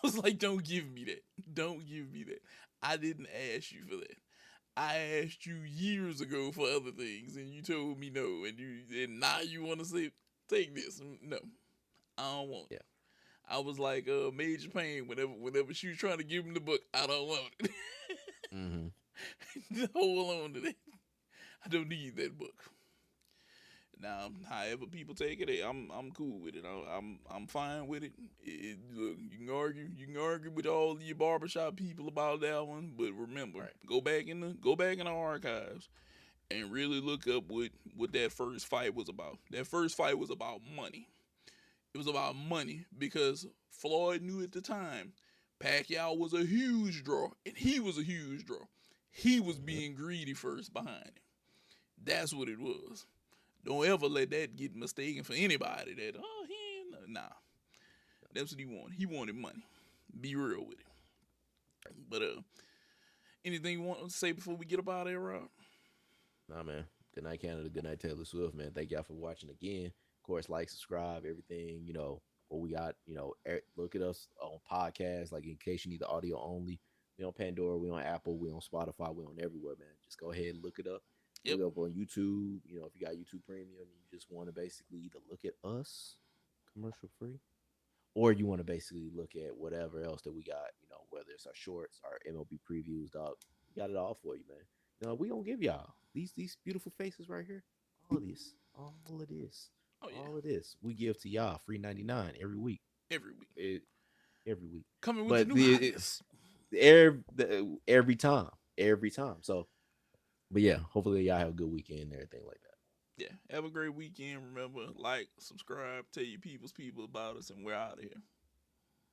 was like, don't give me that. Don't give me that. I didn't ask you for that. I asked you years ago for other things, and you told me no, and now you want to say take this. No, I don't want it. I was like Major Payne whenever she was trying to give him the book. I don't want it. Hold on to that. I don't need that book. Now, however people take it, I'm cool with it. I'm fine with it. Look, you can argue with all your barbershop people about that one, but remember, go back in the archives and really look up what that first fight was about. That first fight was about money. It was about money because Floyd knew at the time Pacquiao was a huge draw, and he was a huge draw. He was being greedy first behind him. That's what it was. Don't ever let that get mistaken for anybody that, nah. That's what he wanted. He wanted money. Be real with it. But anything you want to say before we get up out of there, Rob? Nah, man. Good night, Canada. Good night, Taylor Swift, man. Thank y'all for watching again. Of course, like, subscribe, everything, what we got, look at us on podcasts, like in case you need the audio only. We on Pandora, we on Apple, we on Spotify, we on everywhere, man. Just go ahead and look it up. Yep. Look up on YouTube. If you got YouTube Premium, you just want to basically either look at us commercial free or you want to basically look at whatever else that we got, whether it's our shorts, our MLB previews, dog, we got it all for you, man. We gonna give y'all these beautiful faces right here. All of this, Oh yeah, all of this, we give to y'all free 99 every week, every week it, every week. coming with the But new hotness. every time, every time. So, but yeah, hopefully y'all have a good weekend and everything like that. Yeah, have a great weekend. Remember, like, subscribe, tell your people about us, and we're out of here.